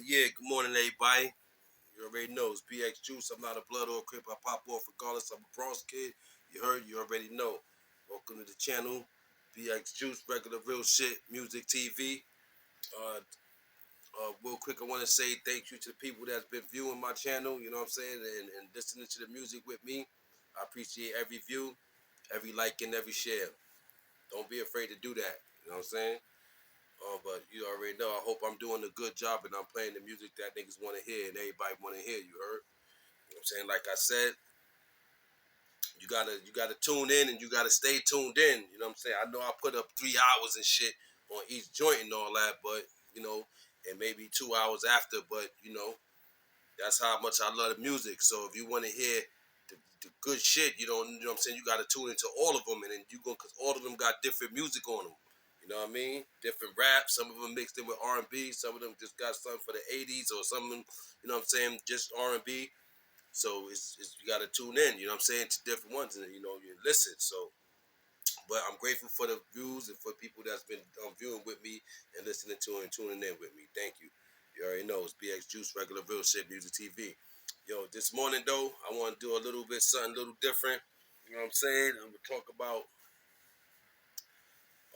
Yeah, good morning, everybody. You already know it's BX Juice. I'm not a blood or crip. I pop off regardless. I'm a Bronx kid. You heard, you already know. Welcome to the channel, BX Juice, regular real shit, music TV. Uh, Real quick, I want to say thank you to the people that's been viewing my channel, you know what I'm saying, and listening to the music with me. I appreciate every view, every like, and every share. Don't be afraid to do that, you know what I'm saying? But you already know. I hope I'm doing a good job and I'm playing the music that niggas want to hear and everybody want to hear. You heard? You know what I'm saying? Like I said, you gotta tune in and you gotta stay tuned in. You know what I'm saying? I know I put up 3 hours and shit on each joint and all that, but you know, and maybe 2 hours after. But you know, that's how much I love the music. So if you want to hear the good shit, you know what I'm saying? You got to tune into all of them, and then you go because all of them got different music on them. You know what I mean? Different rap. Some of them mixed in with R&B. Some of them just got something for the '80s, or some of them, you know what I'm saying, just R&B. So it's you got to tune in. You know what I'm saying, to different ones, and you know you listen. So, but I'm grateful for the views and for people that's been viewing with me and listening to and tuning in with me. Thank you. You already know it's BX Juice, regular real shit, music TV. Yo, this morning though, I want to do a little bit something a little different. You know what I'm saying? I'm gonna talk about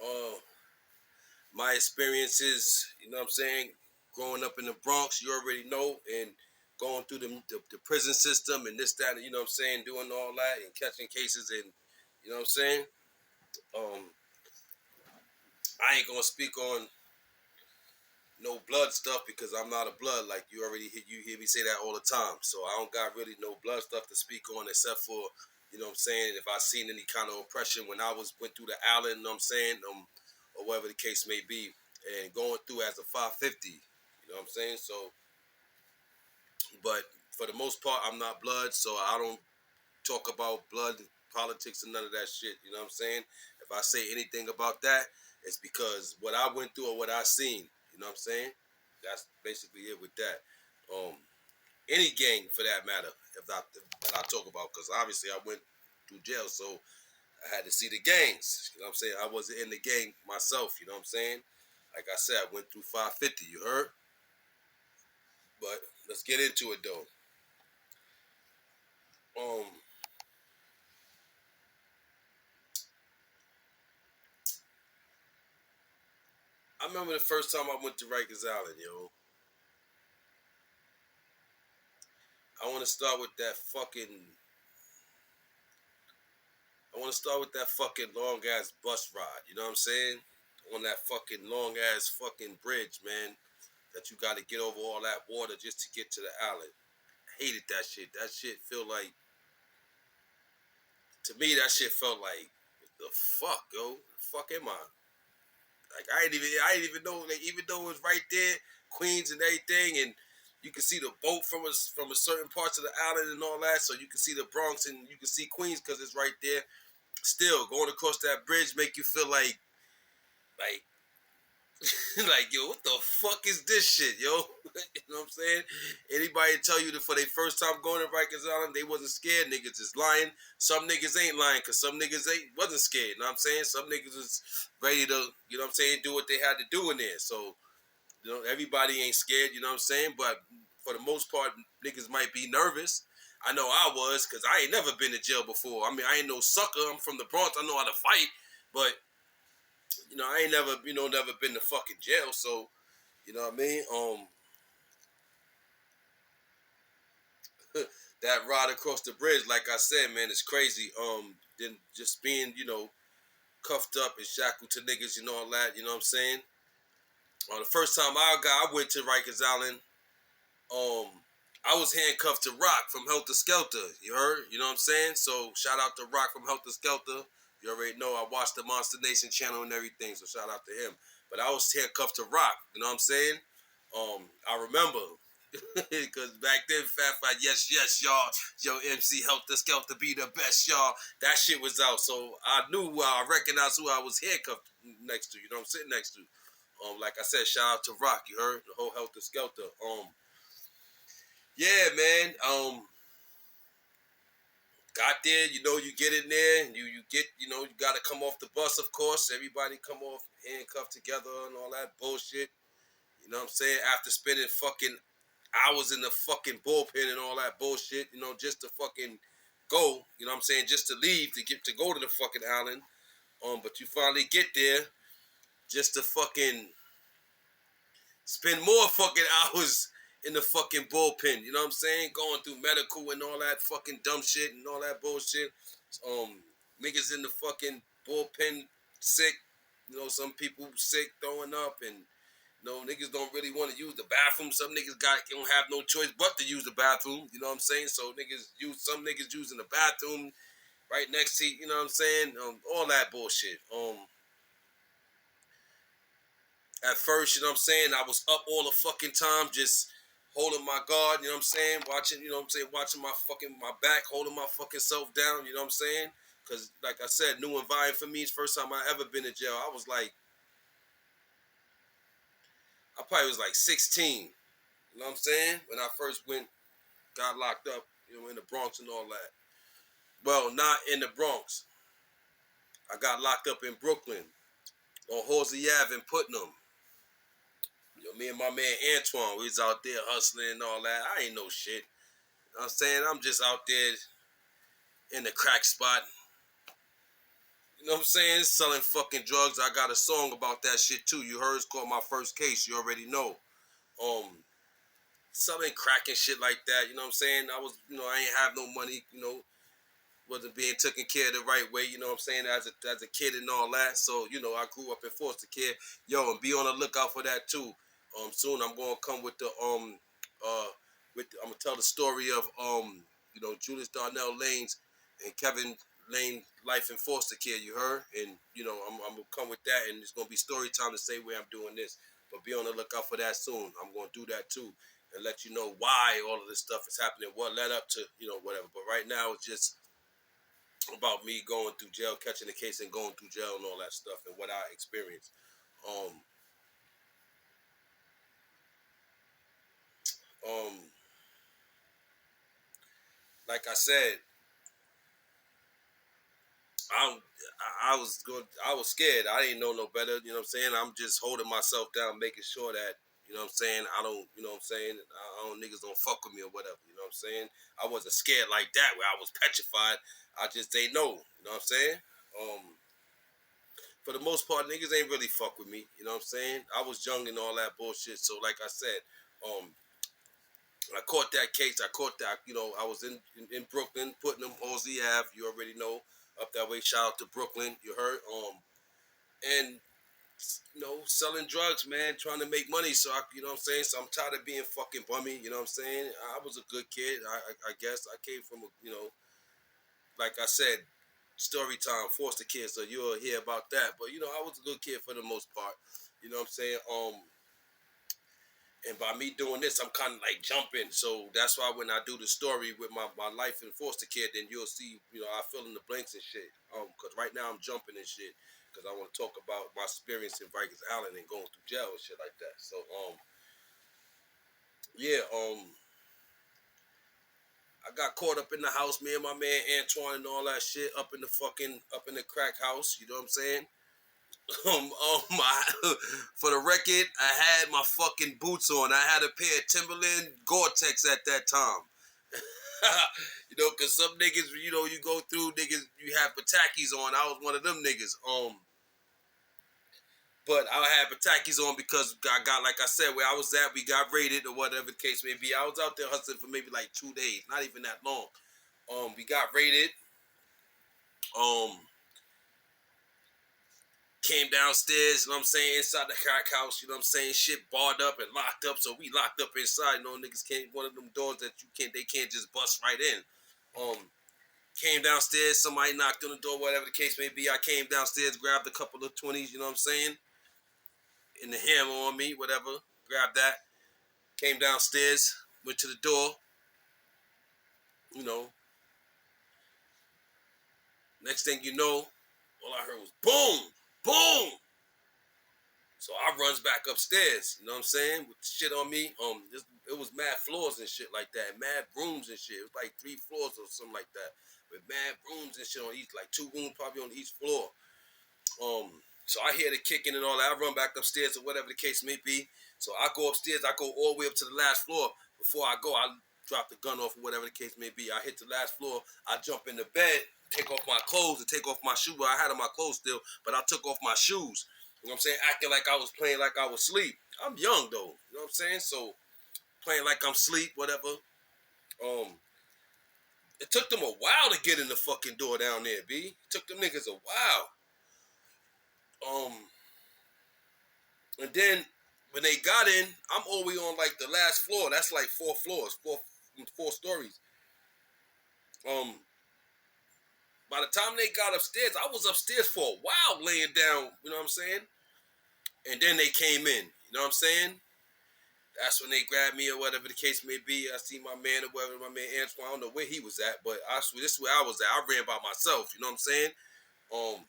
uh my experiences. You know what I'm saying? Growing up in the Bronx, you already know, and going through the prison system and this that. You know what I'm saying? Doing all that and catching cases and you know what I'm saying? Um, I ain't gonna speak on no blood stuff because I'm not a blood. Like you hear me say that all the time. So I don't got really no blood stuff to speak on except for, you know what I'm saying, if I seen any kind of oppression when I went through the island, you know what I'm saying, or whatever the case may be, and going through as a 550, you know what I'm saying? So but for the most part I'm not blood, so I don't talk about blood politics and none of that shit, you know what I'm saying? If I say anything about that, it's because what I went through or what I seen, you know what I'm saying? That's basically it with that. Any gang for that matter, that I talk about, because obviously I went through jail, so I had to see the gangs. You know what I'm saying? I wasn't in the gang myself. You know what I'm saying? Like I said, I went through 550. You heard? But let's get into it though. Um, I remember the first time I went to Riker'S Island, yo. I want to start with that fucking. I want to start with that fucking long ass bus ride. You know what I'm saying? On that fucking long ass fucking bridge, man. That you got to get over all that water just to get to the island. I hated that shit. That shit feel like, to me, that shit felt like, what the fuck, yo? The fuck am I? Like I didn't even know. Like even though it was right there, Queens and everything, and you can see the boat from a certain parts of the island and all that. So you can see the Bronx and you can see Queens because it's right there. Still, going across that bridge make you feel like like, yo, what the fuck is this shit, yo? You know what I'm saying? Anybody tell you that for their first time going to Rikers Island, they wasn't scared, niggas is lying. Some niggas ain't lying because some niggas wasn't scared, you know what I'm saying? Some niggas was ready to, you know what I'm saying, do what they had to do in there. So, you know, everybody ain't scared, you know what I'm saying? But for the most part, niggas might be nervous. I know I was because I ain't never been to jail before. I mean, I ain't no sucker. I'm from the Bronx. I know how to fight. But you know, I ain't never, never been to fucking jail, so you know what I mean. That ride across the bridge, like I said, man, it's crazy. Then just being, cuffed up and shackled to niggas, all that. You know what I'm saying? The first time I went to Rikers Island, um, I was handcuffed to Rock from Helter Skelter. You heard? You know what I'm saying? So shout out to Rock from Helter Skelter. You already know I watched the Monster Nation channel and everything, so shout out to him. But I was handcuffed to Rock. You know what I'm saying? I remember because back then, Fat Fight, yes, yes, y'all, yo, MC Helter Skelter be the best, y'all. That shit was out, so I knew, I recognized who I was handcuffed next to. You know what I'm sitting next to. Like I said, shout out to Rock. You heard the whole Helter Skelter. Yeah, man. Got there, you get in there, and you get, you got to come off the bus, of course. Everybody come off handcuffed together and all that bullshit. You know what I'm saying? After spending fucking hours in the fucking bullpen and all that bullshit, you know, just to fucking go, you know what I'm saying, just to leave to go to the fucking island. But you finally get there just to fucking spend more fucking hours in the fucking bullpen. You know what I'm saying? Going through medical and all that fucking dumb shit and all that bullshit. Niggas in the fucking bullpen sick. You know, some people sick throwing up and niggas don't really want to use the bathroom. Some niggas don't have no choice but to use the bathroom. You know what I'm saying? So some niggas using the bathroom right next to, you know what I'm saying? All that bullshit. At first, you know what I'm saying, I was up all the fucking time, just holding my guard, you know what I'm saying, watching, you know what I'm saying, watching my back, holding my fucking self down, you know what I'm saying? Cause like I said, new environment for me. It's the first time I ever been in jail. I probably was like 16. You know what I'm saying? When I first got locked up, in the Bronx and all that. Well, not in the Bronx. I got locked up in Brooklyn on Halsey Ave in Putnam. Me and my man Antoine, we was out there hustling and all that. I ain't no shit. You know what I'm saying? I'm just out there in the crack spot. You know what I'm saying? Selling fucking drugs. I got a song about that shit too. You heard it's called My First Case. You already know. Selling crack and shit like that. You know what I'm saying? I ain't have no money, wasn't being taken care of the right way, you know what I'm saying, as a kid and all that. So, I grew up in foster care. Yo, and be on the lookout for that too. Soon I'm gonna come with the I'm gonna tell the story of Julius Darnell Lane's and Kevin Lane life in foster care, you heard? And I'm gonna come with that, and it's gonna be story time to say where I'm doing this. But be on the lookout for that soon. I'm gonna do that too and let you know why all of this stuff is happening, what led up to, whatever. But right now it's just about me going through jail, catching the case and going through jail and all that stuff and what I experienced. Um, um, like I said, I, I was scared. I didn't know no better. You know what I'm saying? I'm just holding myself down, making sure that, you know what I'm saying, I don't, you know what I'm saying, niggas don't fuck with me or whatever. You know what I'm saying? I wasn't scared like that where I was petrified. I just didn't know. You know what I'm saying? For the most part, niggas ain't really fuck with me. You know what I'm saying? I was young and all that bullshit. So like I said, I caught that case. I caught that. I was in Brooklyn, Putnam, Halsey Ave. You already know, up that way. Shout out to Brooklyn. You heard. And selling drugs, man, trying to make money. So you know what I'm saying. So I'm tired of being fucking bummy. You know what I'm saying. I was a good kid. I guess I came from like I said, story time, foster kids. So you'll hear about that. But I was a good kid for the most part. You know what I'm saying. And by me doing this, I'm kind of like jumping. So that's why when I do the story with my life in foster care, then you'll see, I fill in the blanks and shit. Because right now I'm jumping and shit. Because I want to talk about my experience in Riker'S Island and going through jail and shit like that. So, yeah, I got caught up in the house, me and my man Antoine and all that shit, up in the crack house. You know what I'm saying? My for the record, I had my fucking boots on. I had a pair of Timberland Gore-Tex at that time. Cause some niggas, you go through niggas, you have Patakis on. I was one of them niggas. But I had Patakis on because I got, like I said, where I was at, we got raided or whatever the case may be. I was out there hustling for maybe like 2 days, not even that long. We got raided. Um, Came downstairs, you know what I'm saying, inside the crack house, you know what I'm saying, shit barred up and locked up, so we locked up inside, niggas can't, one of them doors that they can't just bust right in. Came downstairs, somebody knocked on the door, whatever the case may be, I came downstairs, grabbed a couple of 20s, you know what I'm saying, and the hammer on me, whatever, grabbed that, came downstairs, went to the door, you know, next thing you know, all I heard was boom, boom. So I runs back upstairs, you know what I'm saying, with shit on me. It was mad floors and shit like that, mad rooms and shit. It was like 3 floors or something like that, with mad rooms and shit on each, like 2 rooms probably on each floor. So I hear the kicking and all that. I run back upstairs or whatever the case may be. So I go upstairs. I go all the way up to the last floor. Before I go, I drop the gun off or whatever the case may be. I hit the last floor. I jump in the bed, take off my clothes and take off my shoes. Well, I had on my clothes still, but I took off my shoes. You know what I'm saying? Acting like I was playing like I was asleep. I'm young though. You know what I'm saying? So playing like I'm asleep, whatever. It took them a while to get in the fucking door down there, B. It took them niggas a while. And then when they got in, I'm all the way on like the last floor. That's like 4 floors, four stories. By the time they got upstairs, I was upstairs for a while laying down, you know what I'm saying? And then they came in, you know what I'm saying? That's when they grabbed me or whatever the case may be. I see my man or whatever, my man Antoine. I don't know where he was at, but I swear this is where I was at. I ran by myself, you know what I'm saying? Um,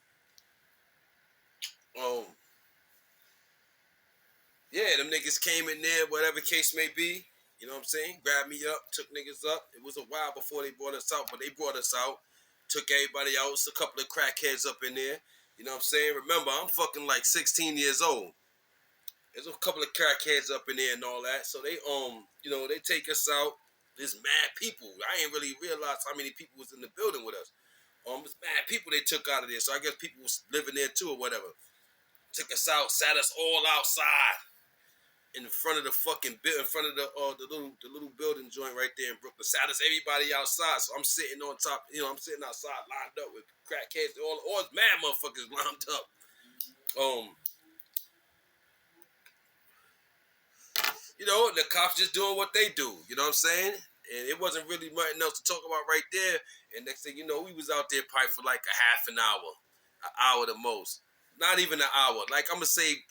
Yeah, them niggas came in there, whatever case may be. You know what I'm saying? Grabbed me up, took niggas up. It was a while before they brought us out, but they brought us out. Took everybody out. It's a couple of crackheads up in there. You know what I'm saying? Remember, I'm fucking like 16 years old. There's a couple of crackheads up in there and all that. So they you know, they take us out. There's mad people. I ain't really realized how many people was in the building with us. It's mad people they took out of there. So I guess people was living there too or whatever. Took us out, sat us all outside. In front of the fucking in front of the little building joint right there in Brooklyn. Sat us everybody outside, so I'm sitting on top. You know, I'm sitting outside lined up with crackheads, all mad motherfuckers lined up. You know, the cops just doing what they do. You know what I'm saying? And it wasn't really nothing else to talk about right there. And next thing you know, we was out there probably for like a half an hour the most. Not even an hour. Like I'm gonna say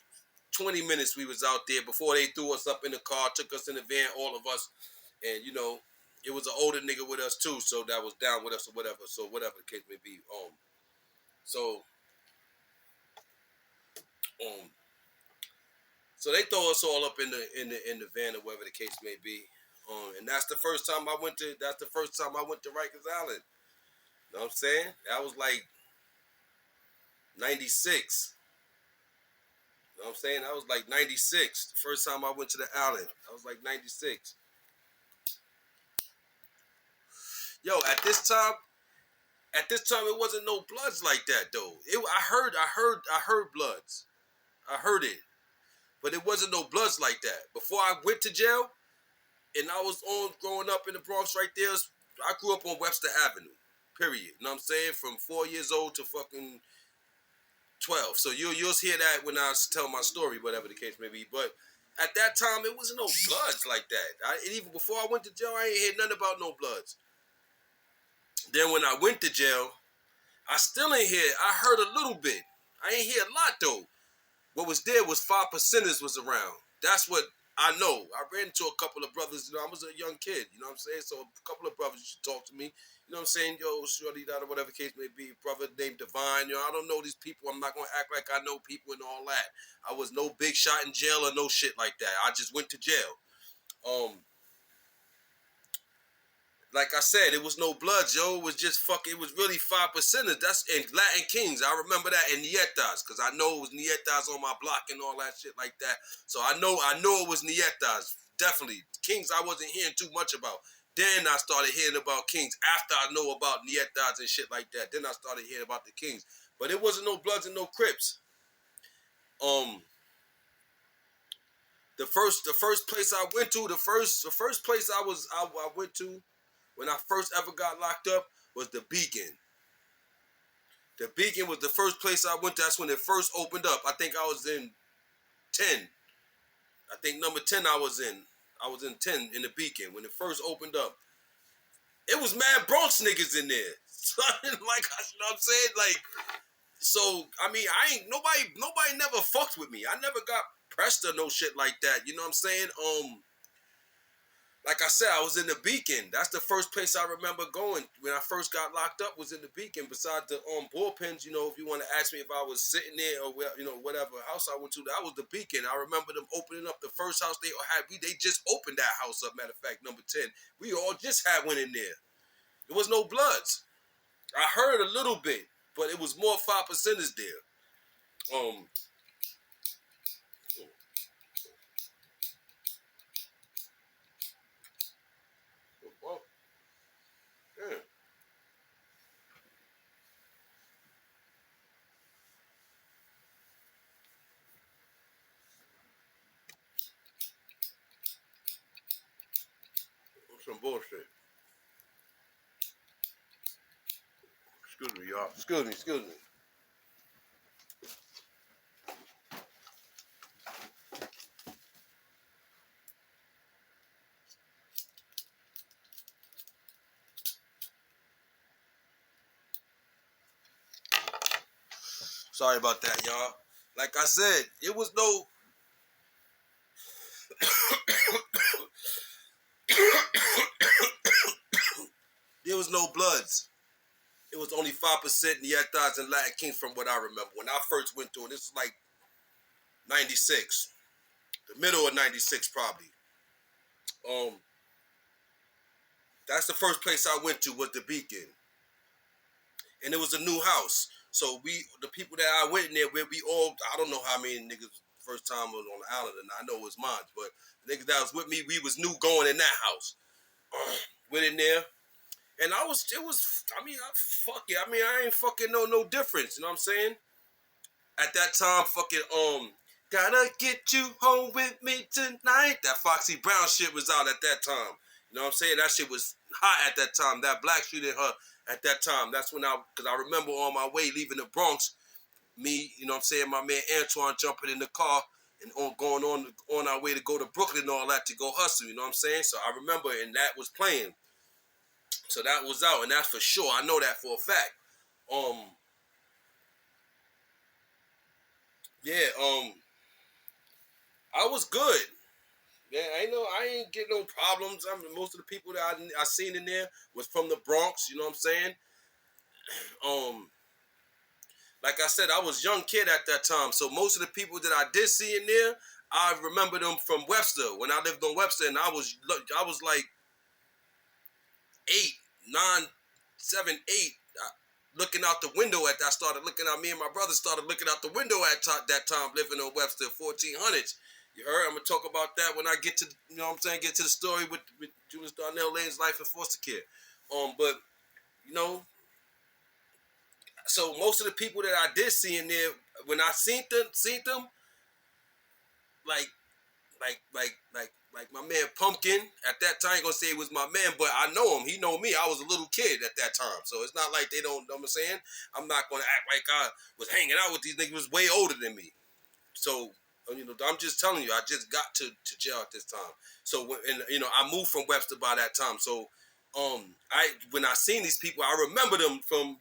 20 minutes we was out there before they threw us up in the car, took us in the van, all of us. And, you know, it was an older nigga with us, too, so that was down with us or whatever. So whatever the case may be. So they throw us all up in the van or whatever the case may be. And that's the first time I went to Riker'S Island. You know what I'm saying? That was like 96. You know what I'm saying? That was like 96. The first time I went to the island. I was like 96. Yo, at this time it wasn't no bloods like that though. I heard bloods. I heard it. But it wasn't no bloods like that. Before I went to jail and I was growing up in the Bronx right there, I grew up on Webster Avenue. Period. You know what I'm saying? From 4 years old to fucking 12. So you'll hear that when I tell my story, whatever the case may be. But at that time, it wasn't no bloods like that. And even before I went to jail, I ain't heard nothing about no bloods. Then when I went to jail, I still ain't hear. I heard a little bit. I ain't hear a lot though. What was there was 5%ers was around. That's what I know. I ran into a couple of brothers. You know, I was a young kid. You know what I'm saying? So a couple of brothers used to talk to me. You know what I'm saying? Yo, shorty, that or whatever case may be. Brother named Divine. You know, I don't know these people. I'm not gonna act like I know people and all that. I was no big shot in jail or no shit like that. I just went to jail. Like I said, it was no bloods, yo. It was just it was really 5%ers. That's in Latin Kings. I remember that in Nietas, because I know it was Nietas on my block and all that shit like that. So I know it was Nietas. Definitely. Kings I wasn't hearing too much about. Then I started hearing about Kings after I know about Nietas and shit like that. Then I started hearing about the Kings. But it wasn't no bloods and no Crips. The first place I went to, the first place I went to when I first ever got locked up was the Beacon. The Beacon was the first place I went to. That's when it first opened up. I think I was in 10. I think number 10 I was in. I was in 10 in the Beacon when it first opened up. It was mad Bronx niggas in there. So, like, you know what I'm saying? Like, so, I mean, nobody never fucked with me. I never got pressed or no shit like that. You know what I'm saying? Like I said, I was in the Beacon. That's the first place I remember going when I first got locked up was in the Beacon. Besides the bullpens, you know, if you want to ask me if I was sitting there or, you know, whatever house I went to, that was the Beacon. I remember them opening up the first house they had. They just opened that house up, matter of fact, number 10. We all just had one in there. There was no bloods. I heard a little bit, but it was more 5%ers there. Um, well, yeah, some bullshit. Excuse me, y'all. Excuse me. Sorry about that, y'all. Like I said, it was no, there was no Bloods. It was only 5% Neanderthals and Latin Kings from what I remember. When I first went through it, this was like 96. The middle of 96 probably. Um, that's the first place I went to was the Beacon. And it was a new house. So the people that I went in there with, we all, I don't know how many niggas first time was on the island, and I know it was mine, but the niggas that was with me, we was new going in that house. Went in there, and I mean, fuck it. I mean, I ain't fucking know no difference, you know what I'm saying? At that time, fucking, gotta get you home with me tonight. That Foxy Brown shit was out at that time. You know what I'm saying? That shit was hot at that time. That Black Street in her at that time. That's when because I remember on my way leaving the Bronx, me, you know what I'm saying, my man Antoine jumping in the car and going on our way to go to Brooklyn and all that to go hustle, you know what I'm saying? So I remember, and that was playing. So that was out, and that's for sure. I know that for a fact. Um, yeah, I was good. Yeah, I ain't get no problems. I mean, most of the people that I seen in there was from the Bronx. You know what I'm saying? Um, like I said, I was a young kid at that time, so most of the people that I did see in there, I remember them from Webster when I lived on Webster, and I was like 8, 9, 7, 8. Looking out the window at that, I started looking out. Me and my brother started looking out the window at that time, living on Webster, 1400s. You heard? I'm gonna talk about that when I get to, you know what I'm saying, get to the story with Julius Darnell Lane's life in foster care. But you know, so most of the people that I did see in there, when I seen them, like like my man Pumpkin at that time. I ain't gonna say he was my man, but I know him. He know me. I was a little kid at that time, so it's not like they don't know what I'm saying. I'm not gonna act like I was hanging out with these niggas was way older than me. So I'm just telling you, I just got to jail at this time. So I moved from Webster by that time. So when I seen these people, I remember them from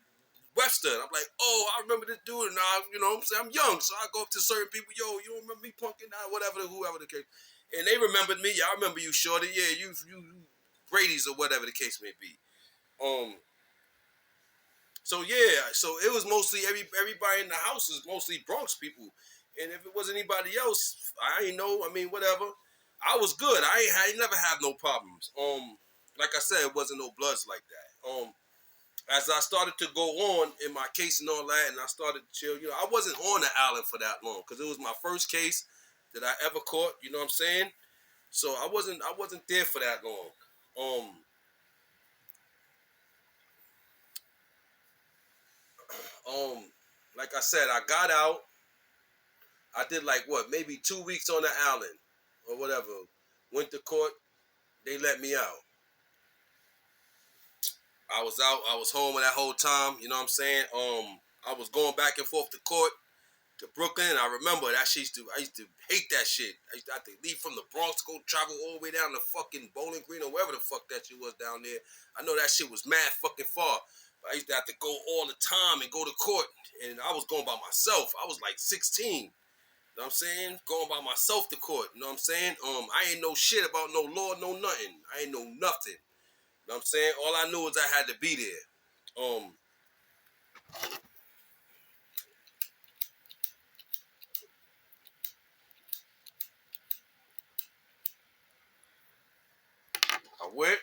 Webster. I'm like, oh, I remember this dude, and what I'm saying, I'm young, so I go up to certain people, yo, you don't remember me punking out, whoever the case, and they remembered me. Yeah, I remember you, Shorty. Yeah, you Brady's or whatever the case may be. Um, so yeah, so it was mostly everybody in the house is mostly Bronx people, and if it was anybody else, I ain't know. I mean, whatever. I was good. I ain't never had no problems. Like I said, it wasn't no bloods like that. As I started to go on in my case and all that, and I started to chill, I wasn't on the island for that long because it was my first case that I ever caught. You know what I'm saying? So I wasn't there for that long. Um, um, like I said, I got out. I did like what, maybe 2 weeks on the island or whatever. Went to court. They let me out. I was out. I was home that whole time. You know what I'm saying? I was going back and forth to court to Brooklyn. I remember that shit. I used to hate that shit. I used to have to leave from the Bronx, go travel all the way down to fucking Bowling Green or wherever the fuck that shit was down there. I know that shit was mad fucking far. But I used to have to go all the time and go to court. And I was going by myself. I was like 16. You know what I'm saying? Going by myself to court. You know what I'm saying? I ain't know shit about no law, no nothing. I ain't know nothing. You know what I'm saying? All I knew is I had to be there. I went.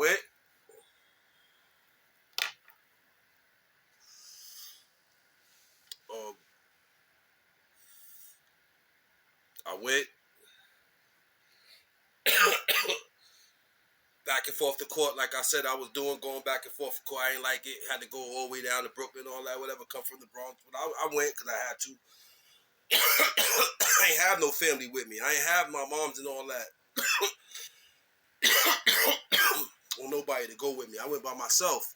went. Um, I went back and forth to court, like I said I was doing, going back and forth to court. I ain't like it. Had to go all the way down to Brooklyn, all that, whatever. Come from the Bronx, but I went because I had to. I ain't have no family with me. I ain't have my moms and all that. Or nobody to go with me. I went by myself.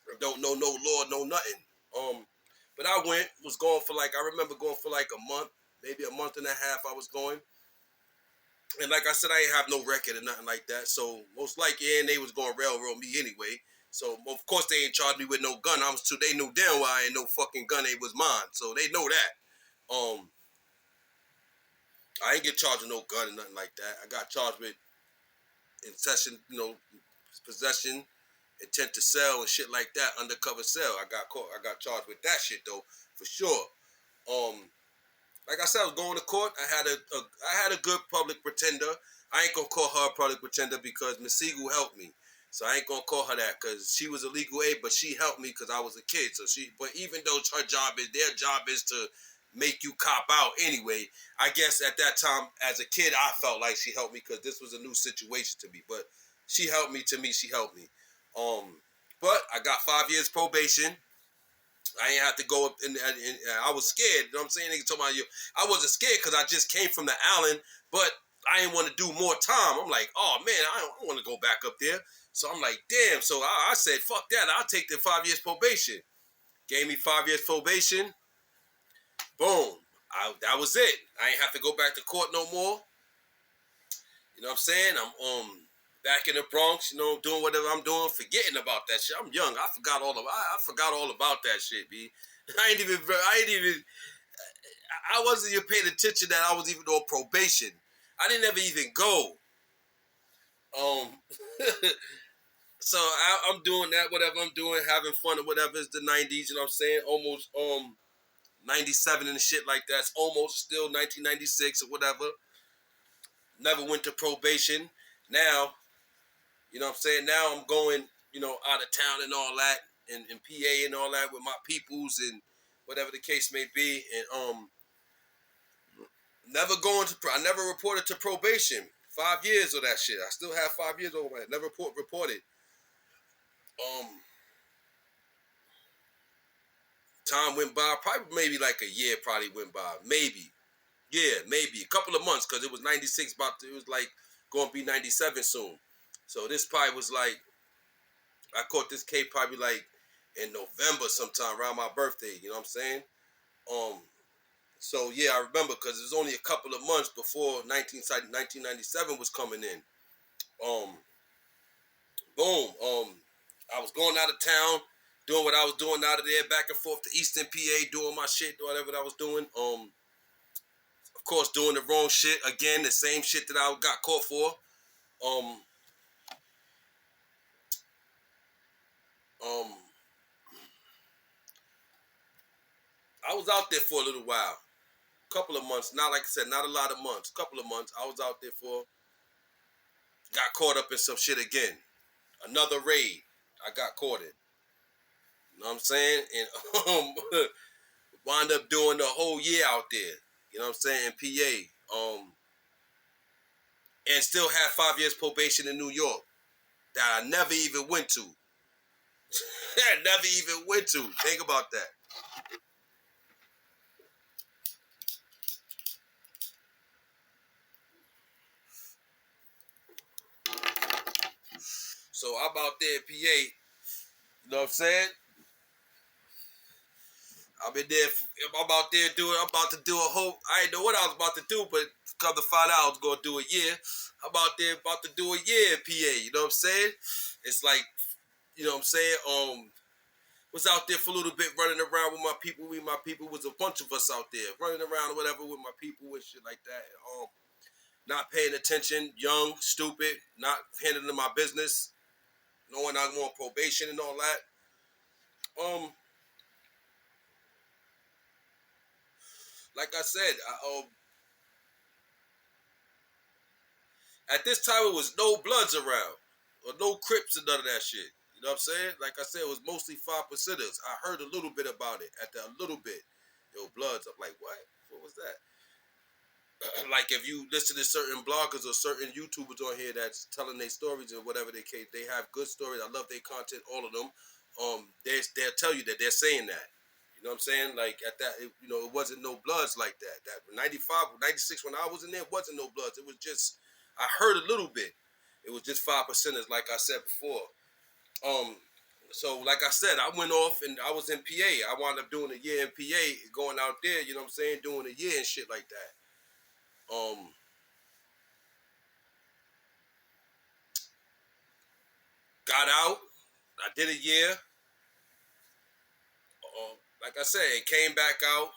I don't know no law, no nothing. But I went, was going for like, I remember going for like a month, maybe a month and a half I was going. And like I said, I ain't have no record or nothing like that. So most likely, and they was going to railroad me anyway. So of course they ain't charged me with no gun. They knew damn well I ain't no fucking gun. It was mine. So they know that. I ain't get charged with no gun or nothing like that. I got charged with possession, intent to sell and shit like that, undercover sale. I got caught. I got charged with that shit though, for sure. Like I said, I was going to court. I had a good public pretender. I ain't gonna call her a public pretender because Miss Siegel helped me. So I ain't gonna call her that because she was a legal aid, but she helped me because I was a kid. But even though their job is to make you cop out anyway. I guess at that time, as a kid, I felt like she helped me because this was a new situation to me. But she helped me. To me, she helped me. But I got 5 years probation. I ain't have to go up, and I was scared. You know what I'm saying? Nigga told me, I wasn't scared because I just came from the island, but I didn't want to do more time. I'm like, oh man, I don't want to go back up there. So I'm like, damn. So I said, fuck that. I'll take the 5 years probation. Gave me 5 years probation. Boom. That was it. I ain't have to go back to court no more. You know what I'm saying? I'm back in the Bronx, doing whatever I'm doing, forgetting about that shit. I'm young. I forgot all about that shit, B. I wasn't even paying attention that I was even on probation. I didn't ever even go. Um, so I'm doing that, whatever I'm doing, having fun or whatever. It's the 90s, you know what I'm saying? Almost 97 and shit like that. It's almost still 1996 or whatever. Never went to probation. Now, you know what I'm saying? Now I'm going, out of town and all that, and PA and all that with my peoples and whatever the case may be. And I never reported to probation. 5 years of that shit. I still have 5 years over it. Never reported. Time went by, probably maybe like a year probably went by. Maybe. Yeah, maybe. A couple of months, because it was 96, it was like going to be 97 soon. So this probably was like, I caught this case probably like in November sometime around my birthday, you know what I'm saying? So yeah, I remember because it was only a couple of months before 1997 was coming in. Boom. I was going out of town, doing what I was doing out of there, back and forth to Eastern PA, doing my shit, whatever I was doing. Of course, doing the wrong shit again, the same shit that I got caught for. Um, um, I was out there for a little while, couple of months. Not like I said, not a lot of months. Couple of months. I was out there got caught up in some shit again. Another raid. I got caught in. You know what I'm saying? And wound up doing the whole year out there. You know what I'm saying? In PA. And still had 5 years probation in New York that I never even went to. I never even went to. Think about that. So I'm out there in PA. You know what I'm saying? I've been there. I'm out there I'm about to do a whole. I didn't know what I was about to do, but come to find out, I was going to do a year. I'm out there about to do a year in PA. You know what I'm saying? It's like, you know what I'm saying? Was out there for a little bit, running around with my people. My people was a bunch of us out there running around or whatever with my people and shit like that. Not paying attention, young, stupid, not handling my business, knowing I'm on probation and all that. Like I said, at this time it was no bloods around. or no Crips and none of that shit. You know what I'm saying? Like I said, it was mostly 5%ers. I heard a little bit about it a little bit. Yo, Bloods. I'm like, what? What was that? Like if you listen to certain bloggers or certain YouTubers on here that's telling their stories and whatever they have good stories. I love their content, all of them. They'll tell you that they're saying that. You know what I'm saying? Like at that, it wasn't no Bloods like that. That 95, 96 when I was in there, wasn't no Bloods. It was just, I heard a little bit. It was just 5%ers, like I said before. Um, so like I said, I went off and I was in PA. I wound up doing a year in PA, going out there. You know what I'm saying? Doing a year and shit like that. Got out. I did a year. Like I said, it came back out,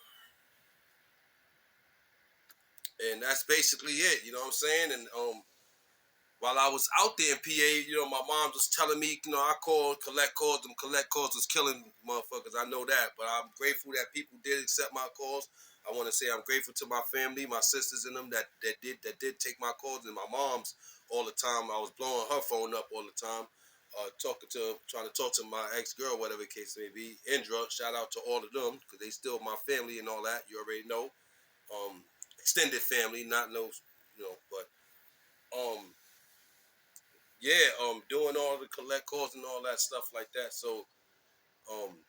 and that's basically it. You know what I'm saying? And while I was out there in PA, my mom was telling me, I called, collect calls. Them collect calls was killing motherfuckers. I know that, but I'm grateful that people did accept my calls. I want to say I'm grateful to my family, my sisters and them that did take my calls, and my mom's all the time. I was blowing her phone up all the time, trying to talk to my ex-girl, whatever the case may be. Indra, shout out to all of them because they still my family and all that. You already know, extended family, not no, but yeah, doing all the collect calls and all that stuff like that. So, um,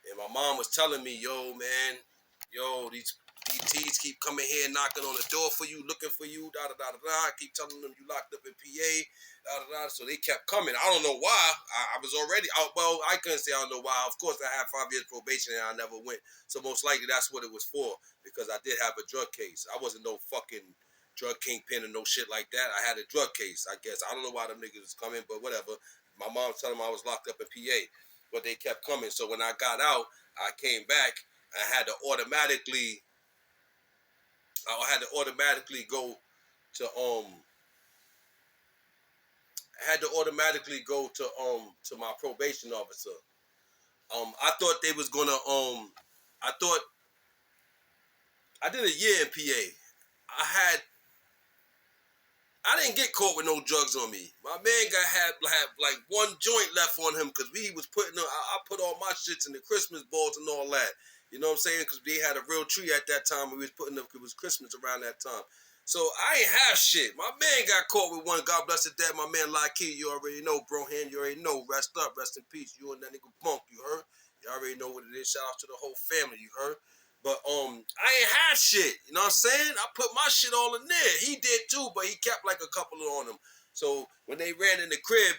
and my mom was telling me, yo, man, these DTs keep coming here knocking on the door for you, looking for you, da da da da da. I keep telling them you locked up in PA, da da da. So they kept coming. I don't know why. I was already out. Well, I couldn't say I don't know why. Of course, I had 5 years probation and I never went. So most likely that's what it was for, because I did have a drug case. I wasn't no fucking drug kingpin or no shit like that. I had a drug case, I guess. I don't know why them niggas was coming, but whatever. My mom was telling me I was locked up in PA, but they kept coming. So when I got out, I came back. I had to automatically go to I had to automatically go to my probation officer. I thought they was gonna I thought I did a year in PA. I didn't get caught with no drugs on me. My man had like one joint left on him because we was putting I put all my shits in the Christmas balls and all that. You know what I'm saying? Because they had a real tree at that time. We was putting up. It was Christmas around that time. So I ain't have shit. My man got caught with one. God bless his dad. My man Lockheed, you already know. Bro, hand, you already know. Rest up, rest in peace. You and that nigga Bunk, you heard? You already know what it is. Shout out to the whole family, you heard? But I ain't had shit. You know what I'm saying? I put my shit all in there. He did too, but he kept like a couple on him. So when they ran in the crib,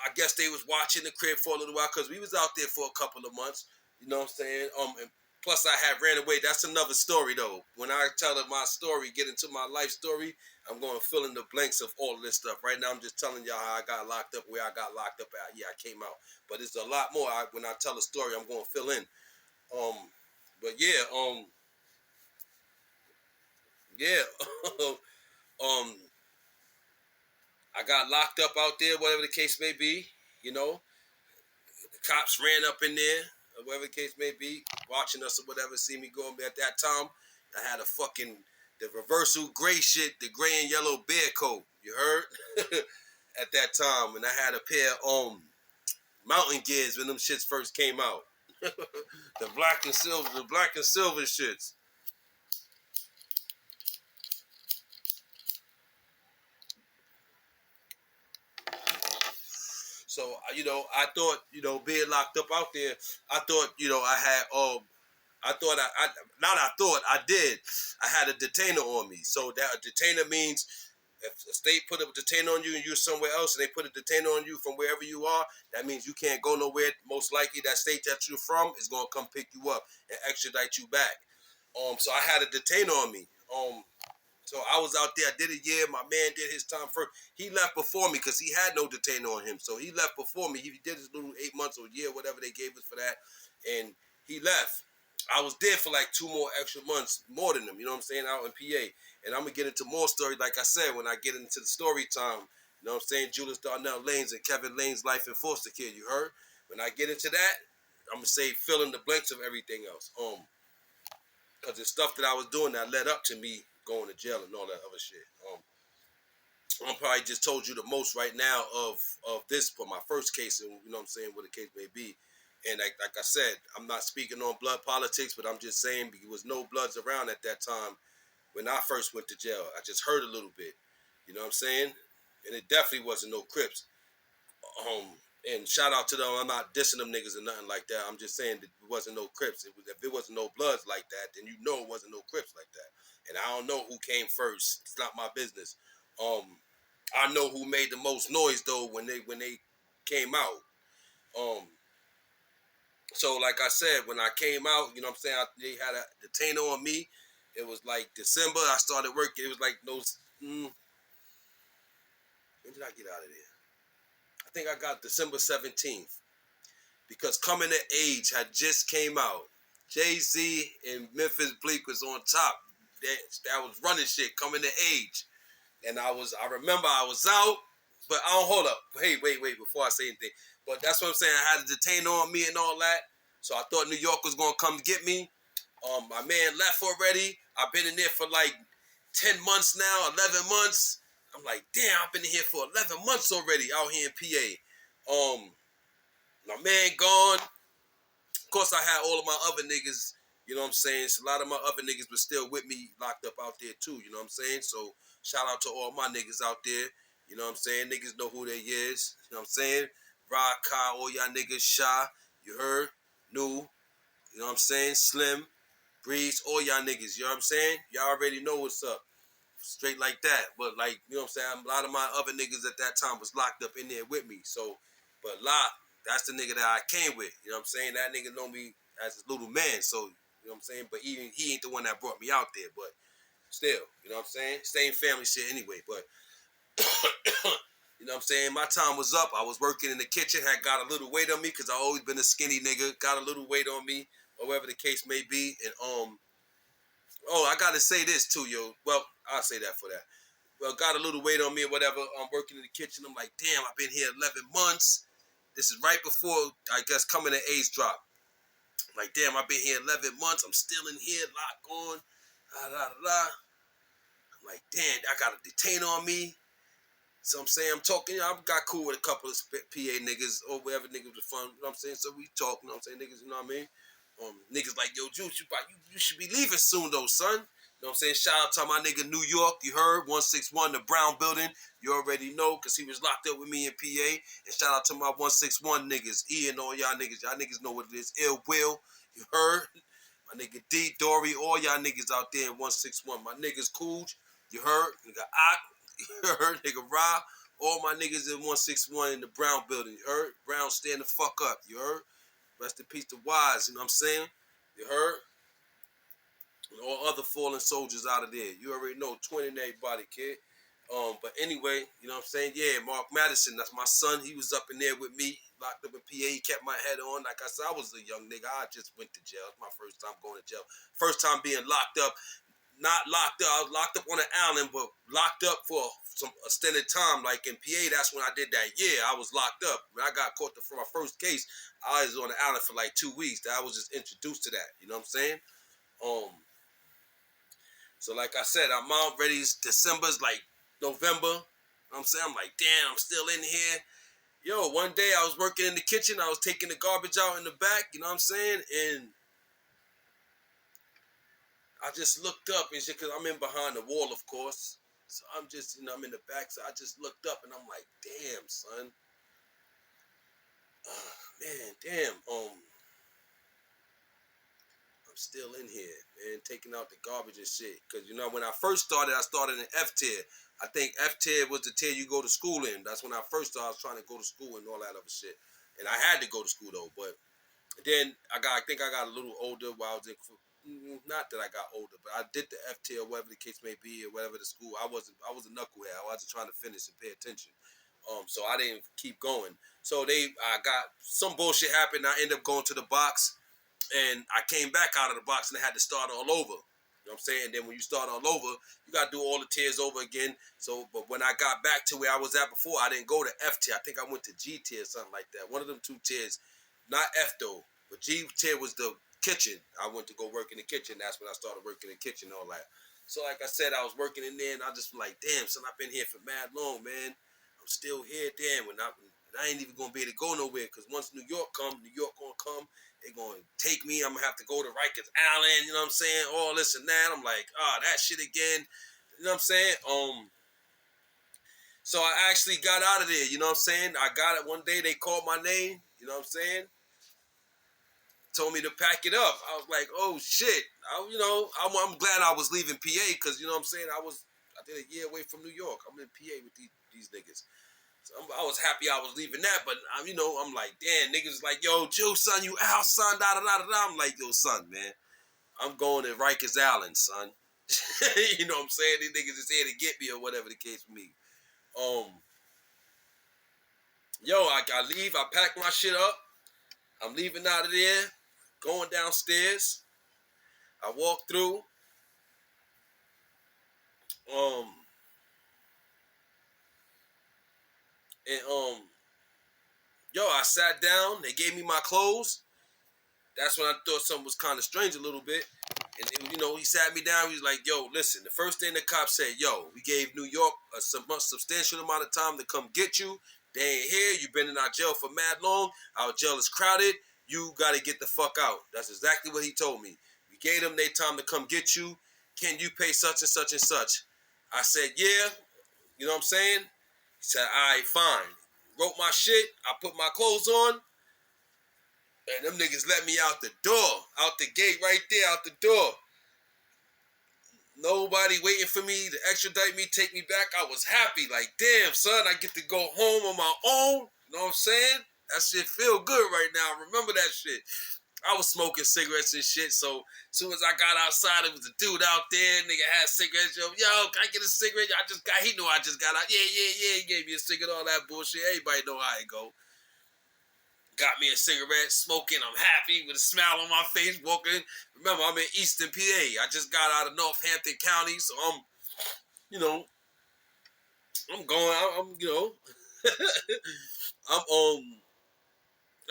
I guess they was watching the crib for a little while because we was out there for a couple of months. You know what I'm saying? And plus I had ran away. That's another story though. When I tell it my story, get into my life story, I'm going to fill in the blanks of all of this stuff. Right now I'm just telling y'all how I got locked up, where I got locked up at. Yeah, I came out. But it's a lot more. When I tell a story, I'm going to fill in. But yeah, yeah, um, I got locked up out there, whatever the case may be. The cops ran up in there, or whatever the case may be, watching us or whatever, see me going. At that time, I had the reversal gray shit, the gray and yellow bear coat. You heard? At that time, and I had a pair of mountain gears when them shits first came out. The black and silver shits. So I thought being locked up out there, I thought I had I thought I not I thought I did. I had a detainer on me. So that a detainer means if a state put a detainer on you and you're somewhere else and they put a detainer on you from wherever you are, that means you can't go nowhere. Most likely that state that you're from is gonna come pick you up and extradite you back. So I had a detainer on me. So I was out there. I did a year. My man did his time first. He left before me because he had no detainer on him. So he left before me. He did his little 8 months or a year, whatever they gave us for that, and he left. I was there for like 2 more extra months, more than him. You know what I'm saying? Out in PA, and I'm gonna get into more story. Like I said, when I get into the story time, you know what I'm saying? Julius Darnell Lanes and Kevin Lane's life in foster care. You heard? When I get into that, I'm gonna say fill in the blanks of everything else. Because the stuff that I was doing that led up to me going to jail and all that other shit. I'm probably just told you the most right now of this for my first case, and you know what I'm saying, what the case may be. And like I said, I'm not speaking on blood politics, but I'm just saying there was no bloods around at that time when I first went to jail. I just heard a little bit, you know what I'm saying, and it definitely wasn't no Crips. And shout out to them. I'm not dissing them niggas or nothing like that. I'm just saying that it wasn't no Crips. If it wasn't no Bloods like that, then you know it wasn't no Crips like that. And I don't know who came first. It's not my business. I know who made the most noise though when they came out. Um, so like I said, when I came out, you know what I'm saying, they had a detainer on me. It was like December. I started working. It was like those. When did I get out of there? I think I got December 17th. Because Coming to Age had just came out. Jay-Z and Memphis Bleak was on top. That was running shit, Coming to Age. And I remember I was out, but I don't, hold up. Hey, wait, before I say anything. But that's what I'm saying. I had a detainer on me and all that. So I thought New York was going to come get me. My man left already. I've been in there for like 10 months now, 11 months. I'm like, damn, I've been in here for 11 months already out here in PA. My man gone. Of course, I had all of my other niggas, you know what I'm saying? So a lot of my other niggas were still with me, locked up out there too, you know what I'm saying? So shout out to all my niggas out there, you know what I'm saying? Niggas know who they is, you know what I'm saying? Rod, Kai, all y'all niggas, Shy, you heard? New, you know what I'm saying? Slim, Breeze, all y'all niggas, you know what I'm saying? Y'all already know what's up. Straight like that. But like, you know what I'm saying? A lot of my other niggas at that time was locked up in there with me. So, but that's the nigga that I came with. You know what I'm saying? That nigga know me as a little man. So, you know what I'm saying? But he ain't the one that brought me out there. But still, you know what I'm saying? Same family shit anyway. But, you know what I'm saying? My time was up. I was working in the kitchen, had got a little weight on me because I always been a skinny nigga. Got a little weight on me, or whatever the case may be. And, oh, I got to say this too, yo. Well, I'll say that for that. Well, got a little weight on me or whatever. I'm working in the kitchen. I'm like, damn, I've been here 11 months. This is right before, I guess, Coming to Age drop. I'm like, damn, I've been here 11 months. I'm still in here, locked on. I'm like, damn, I got a detainer on me. So I'm saying, I'm talking, I got cool with a couple of PA niggas or whatever niggas was fun, you know what I'm saying? So we talk, you know what I'm saying, niggas, you know what I mean? Niggas like, yo, Juice, you should be leaving soon though, son. You know what I'm saying? Shout out to my nigga New York, you heard, 161, the Brown Building. You already know, because he was locked up with me in PA. And shout out to my 161 niggas, E and all y'all niggas. Y'all niggas know what it is. Ill Will, you heard? My nigga D, Dory, all y'all niggas out there in 161. My niggas Cooj, you heard? Nigga Ock, you heard? Nigga Rob, all my niggas in 161 in the Brown Building, you heard? Brown, stand the fuck up, you heard? Rest in peace to Wise, you know what I'm saying? You heard? And all other fallen soldiers out of there. You already know, 20 and everybody, kid. But anyway, you know what I'm saying? Yeah, Mark Madison, that's my son. He was up in there with me, locked up in PA. He kept my head on. Like I said, I was a young nigga. I just went to jail. It's my first time going to jail. First time being locked up. Not locked up. I was locked up on an island, but locked up for some extended time. Like in PA, that's when I did that year. I was locked up. When I got caught for my first case, I was on the island for like 2 weeks. I was just introduced to that. You know what I'm saying? So like I said, I'm out ready. December's like November. You know what I'm saying? I'm like, damn, I'm still in here. Yo, one day I was working in the kitchen. I was taking the garbage out in the back. You know what I'm saying? And I just looked up and shit, because I'm in behind the wall, of course. So I'm just, I'm in the back. So I just looked up and I'm like, damn, son. Man, damn. I'm still in here, man, taking out the garbage and shit. Because, when I first started, I started in F tier. I think F tier was the tier you go to school in. That's when I first started. I was trying to go to school and all that other shit. And I had to go to school, though. But then I think I got a little older while I was in, not that I got older, but I did the F tier, whatever the case may be, or whatever the school. I was a knucklehead. I wasn't trying to finish and pay attention. So I didn't keep going. So I got some bullshit happened. I ended up going to the box. And I came back out of the box and I had to start all over. You know what I'm saying? And then when you start all over, you got to do all the tiers over again. So, but when I got back to where I was at before, I didn't go to F tier. I think I went to G tier or something like that. One of them two tiers. Not F though, but G tier was the kitchen. I went to go work in the kitchen. That's when I started working in the kitchen and all that. So like I said, I was working in there, and I just like, damn, son, I've been here for mad long, man. I'm still here, damn. I ain't even gonna be able to go nowhere, because once New York gonna come. They gonna take me. I'm gonna have to go to Riker'S Island. You know what I'm saying? All this and that. I'm like, that shit again. You know what I'm saying? So I actually got out of there. You know what I'm saying? I got it one day. They called my name. You know what I'm saying? Told me to pack it up. I was like, oh shit. I'm glad I was leaving PA, because you know what I'm saying. I did a year away from New York. I'm in PA with these niggas. So I was happy I was leaving that, but I'm like, damn, niggas like, yo, Joe, son, you out, son, da da da da. I'm like, yo, son, man, I'm going to Riker'S Island, son. You know what I'm saying? These niggas is here to get me or whatever the case may be. I leave. I pack my shit up. I'm leaving out of there, going downstairs. I walk through. Um, and I sat down. They gave me my clothes. That's when I thought something was kind of strange a little bit. And he sat me down. He was like, "Yo, listen. The first thing the cop said, yo, we gave New York a substantial amount of time to come get you. They ain't here. You've been in our jail for mad long. Our jail is crowded. You got to get the fuck out." That's exactly what he told me. We gave them their time to come get you. Can you pay such and such and such? I said, yeah. You know what I'm saying? He said, all right, fine. Wrote my shit. I put my clothes on. And them niggas let me out the door. Out the gate right there, out the door. Nobody waiting for me to extradite me, take me back. I was happy. Like, damn, son, I get to go home on my own. You know what I'm saying? That shit feel good right now. Remember that shit. I was smoking cigarettes and shit, so as soon as I got outside, it was a dude out there. Nigga had cigarettes. Yo, can I get a cigarette? He knew I just got out. Yeah. He gave me a cigarette, all that bullshit. Everybody know how it go. Got me a cigarette, smoking. I'm happy with a smile on my face, walking. Remember, I'm in Eastern PA. I just got out of Northampton County, so I'm going. I'm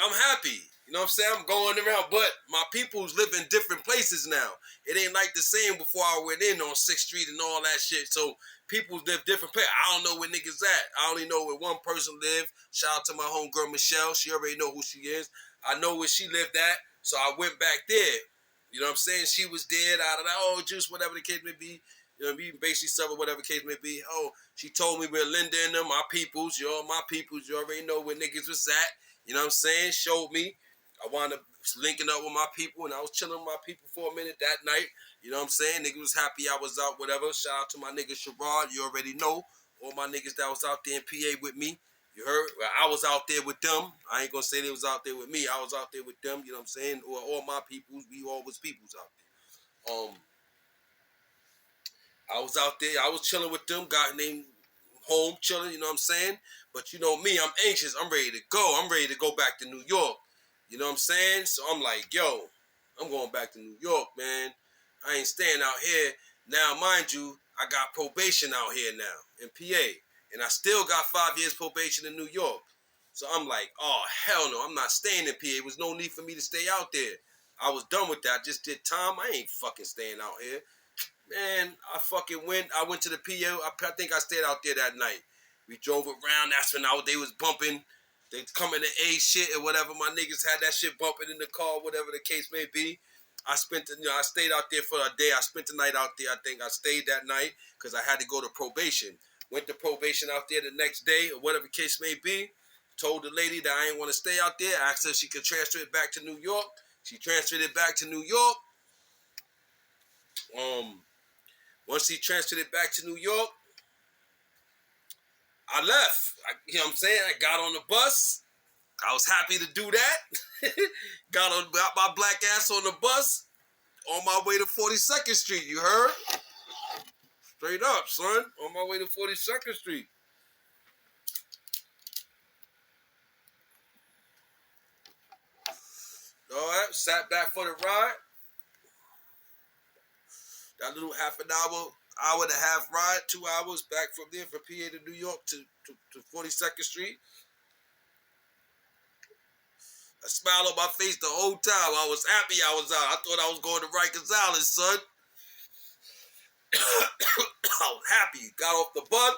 I'm happy. You know what I'm saying? I'm going around, but my peoples live in different places now. It ain't like the same before I went in on 6th Street and all that shit. So people live different places. I don't know where niggas at. I only know where one person live. Shout out to my homegirl Michelle. She already know who she is. I know where she lived at, so I went back there. You know what I'm saying? She was dead out of that. Oh, juice, whatever the case may be. You know, we basically suffer whatever the case may be. Oh, she told me where Linda and them, my peoples, my peoples, you already know where niggas was at. You know what I'm saying? Showed me. I wound up linking up with my people, and I was chilling with my people for a minute that night. You know what I'm saying? Niggas was happy I was out, whatever. Shout out to my nigga Sherrod. You already know. All my niggas that was out there in PA with me. You heard? Well, I was out there with them. I ain't gonna say they was out there with me. I was out there with them. You know what I'm saying? Or all my peoples. We all was peoples out there. I was out there. I was chilling with them. Guy named home chilling. You know what I'm saying? But you know me, I'm anxious. I'm ready to go. I'm ready to go back to New York. You know what I'm saying? So I'm like, yo, I'm going back to New York, man. I ain't staying out here. Now, mind you, I got probation out here now in PA. And I still got 5 years probation in New York. So I'm like, oh, hell no. I'm not staying in PA. There was no need for me to stay out there. I was done with that. I just did time. I ain't fucking staying out here. Man, I went to the PO. I think I stayed out there that night. We drove around. That's when they was bumping. They coming to A shit or whatever. My niggas had that shit bumping in the car, whatever the case may be. I stayed out there for a day. I spent the night out there. I think I stayed that night because I had to go to probation. Went to probation out there the next day or whatever the case may be. Told the lady that I ain't want to stay out there. Asked her if she could transfer it back to New York. She transferred it back to New York. Once he transferred it back to New York, I left. You know what I'm saying? I got on the bus. I was happy to do that. got my black ass on the bus on my way to 42nd Street. You heard? Straight up, son. On my way to 42nd Street. All right. Sat back for the ride. That little half an hour and a half ride, 2 hours back from there from PA to New York to 42nd Street. A smile on my face the whole time. I was happy I was out. I thought I was going to Riker'S Island, son. I was happy. Got off the bus,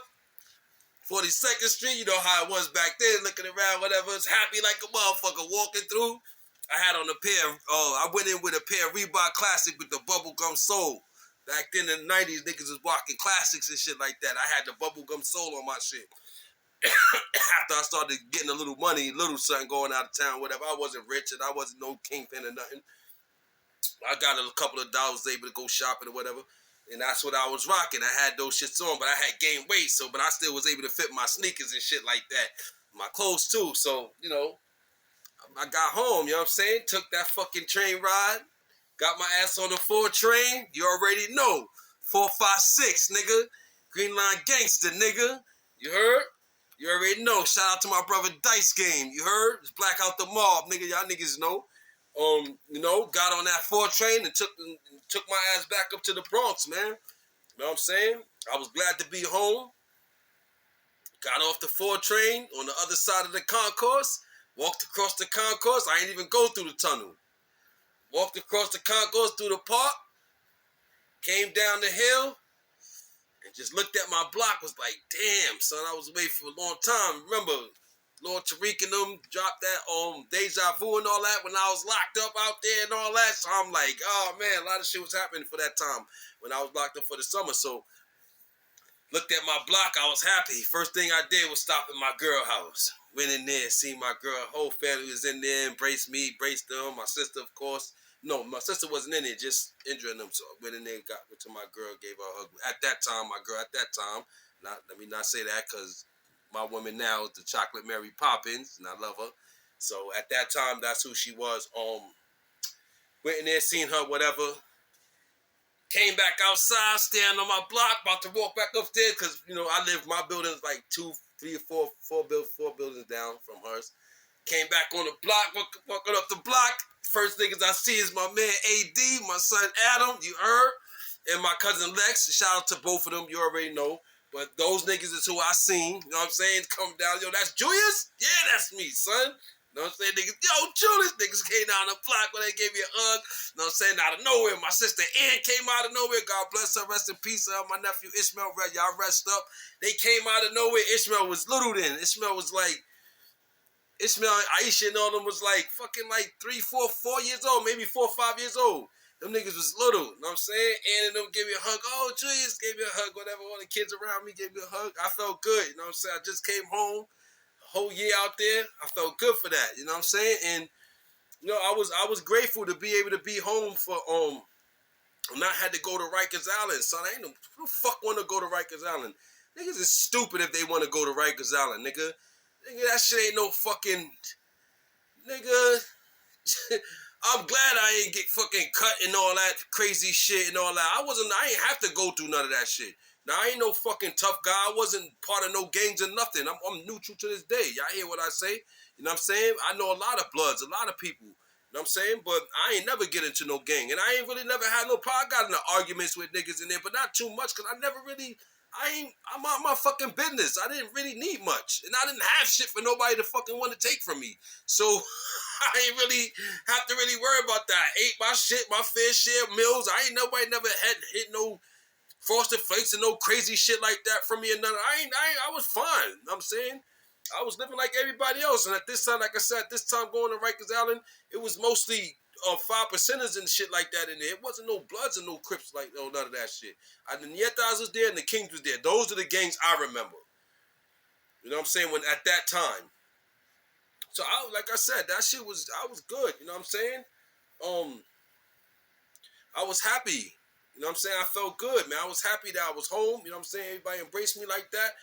42nd Street. You know how it was back then, looking around, whatever. Was happy like a motherfucker walking through. I had on a pair of, I went in with a pair of Reebok Classic with the bubblegum sole. Back then in the 90s, niggas was walking classics and shit like that. I had the bubblegum sole on my shit. After I started getting a little money, little something going out of town, whatever. I wasn't rich and I wasn't no kingpin or nothing. I got a couple of dollars, able to go shopping or whatever. And that's what I was rocking. I had those shits on, but I had gained weight, but I still was able to fit my sneakers and shit like that. My clothes too. So, you know, I got home, you know what I'm saying? Took that fucking train ride. Got my ass on the 4 train. You already know. 456, nigga. Green Line Gangster, nigga. You heard? You already know. Shout out to my brother Dice Game. You heard? It's Black Out the Mob, nigga. Y'all niggas know. You know, got on that 4 train and took my ass back up to the Bronx, man. You know what I'm saying? I was glad to be home. Got off the 4 train on the other side of the concourse. Walked across the concourse. I ain't even go through the tunnel. Walked across the concourse through the park. Came down the hill. And just looked at my block. Was like, damn, son, I was away for a long time. Remember, Lord Tariq and them dropped that Deja Vu and all that when I was locked up out there and all that. So I'm like, oh man, a lot of shit was happening for that time when I was locked up for the summer. So looked at my block, I was happy. First thing I did was stop at my girl house. Went in there, seen my girl, whole family was in there, embraced me, embraced them. My sister, of course. No, my sister wasn't in there, just injuring them. So I went in there, went to my girl, gave her a hug. At that time, my girl, let me not say that because my woman now is the Chocolate Mary Poppins, and I love her. So at that time, that's who she was. Went in there, seen her, whatever. Came back outside, standing on my block, about to walk back upstairs because, you know, my building's like 2, 3, or 4 buildings down from hers. Came back on the block, walking up the block. First niggas I see is my man AD, my son Adam, you heard? And my cousin Lex. Shout out to both of them, you already know. But those niggas is who I seen, you know what I'm saying? Come down, yo, that's Julius? Yeah, that's me, son. You know what I'm saying? Niggas, yo, Julius, niggas came down the block when they gave me a hug. You know what I'm saying? Out of nowhere. My sister Ann came out of nowhere. God bless her, rest in peace. My nephew Ishmael, y'all rest up. They came out of nowhere. Ishmael was little then. Ishmael, Aisha and all them was like fucking like 3, 4, 4 years old, maybe 4 or 5 years old. Them niggas was little, you know what I'm saying? And them gave me a hug. Oh, Julius gave me a hug, whatever. All the kids around me gave me a hug. I felt good, you know what I'm saying? I just came home, a whole year out there. I felt good for that, you know what I'm saying? And you know, I was grateful to be able to be home for not had to go to Riker'S Island, son. I ain't no who the fuck want to go to Riker'S Island. Niggas is stupid if they want to go to Riker'S Island, nigga. Nigga, that shit ain't no fucking nigga. I'm glad I ain't get fucking cut and all that crazy shit and all that. I ain't have to go through none of that shit. Now, I ain't no fucking tough guy. I wasn't part of no gangs or nothing. I'm neutral to this day. Y'all hear what I say? You know what I'm saying? I know a lot of bloods, a lot of people. You know what I'm saying? But I ain't never get into no gang. And I ain't really never had no problem. I got into arguments with niggas in there, but not too much because I'm out my fucking business. I didn't really need much. And I didn't have shit for nobody to fucking want to take from me. So I ain't really have to really worry about that. I ate my shit, my fair share of meals. Nobody never had hit no Frosted Flakes and no crazy shit like that from me and none. I was fine. You know what I'm saying? I was living like everybody else. And at this time, like I said, this time going to Riker'S Island, it was mostly 5%ers and shit like that in there. It wasn't no Bloods and no Crips, like none of that shit. The Nietas was there and the Kings was there. Those are the gangs I remember. You know what I'm saying? When at that time. So like I said, I was good. You know what I'm saying? I was happy. You know what I'm saying? I felt good, man. I was happy that I was home. You know what I'm saying? Everybody embraced me like that.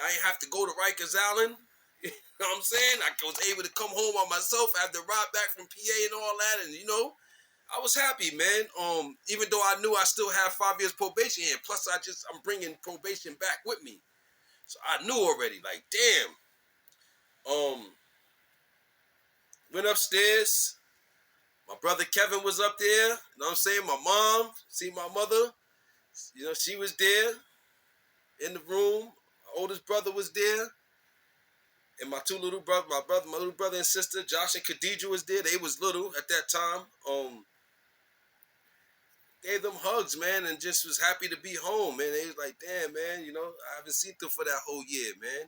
I didn't have to go to Riker'S Island. You know what I'm saying? I was able to come home on myself after ride back from PA and all that. And, you know, I was happy, man. Even though I knew I still had 5 years probation here. Plus, I'm bringing probation back with me. So I knew already, like, damn. Went upstairs. My brother Kevin was up there. You know what I'm saying? My mom, see my mother. You know, she was there in the room. My oldest brother was there. And my two little brothers, my little brother and sister, Josh and Khadijah was there. They was little at that time. gave them hugs, man, and just was happy to be home, man. They was like, damn, man, you know, I haven't seen them for that whole year, man.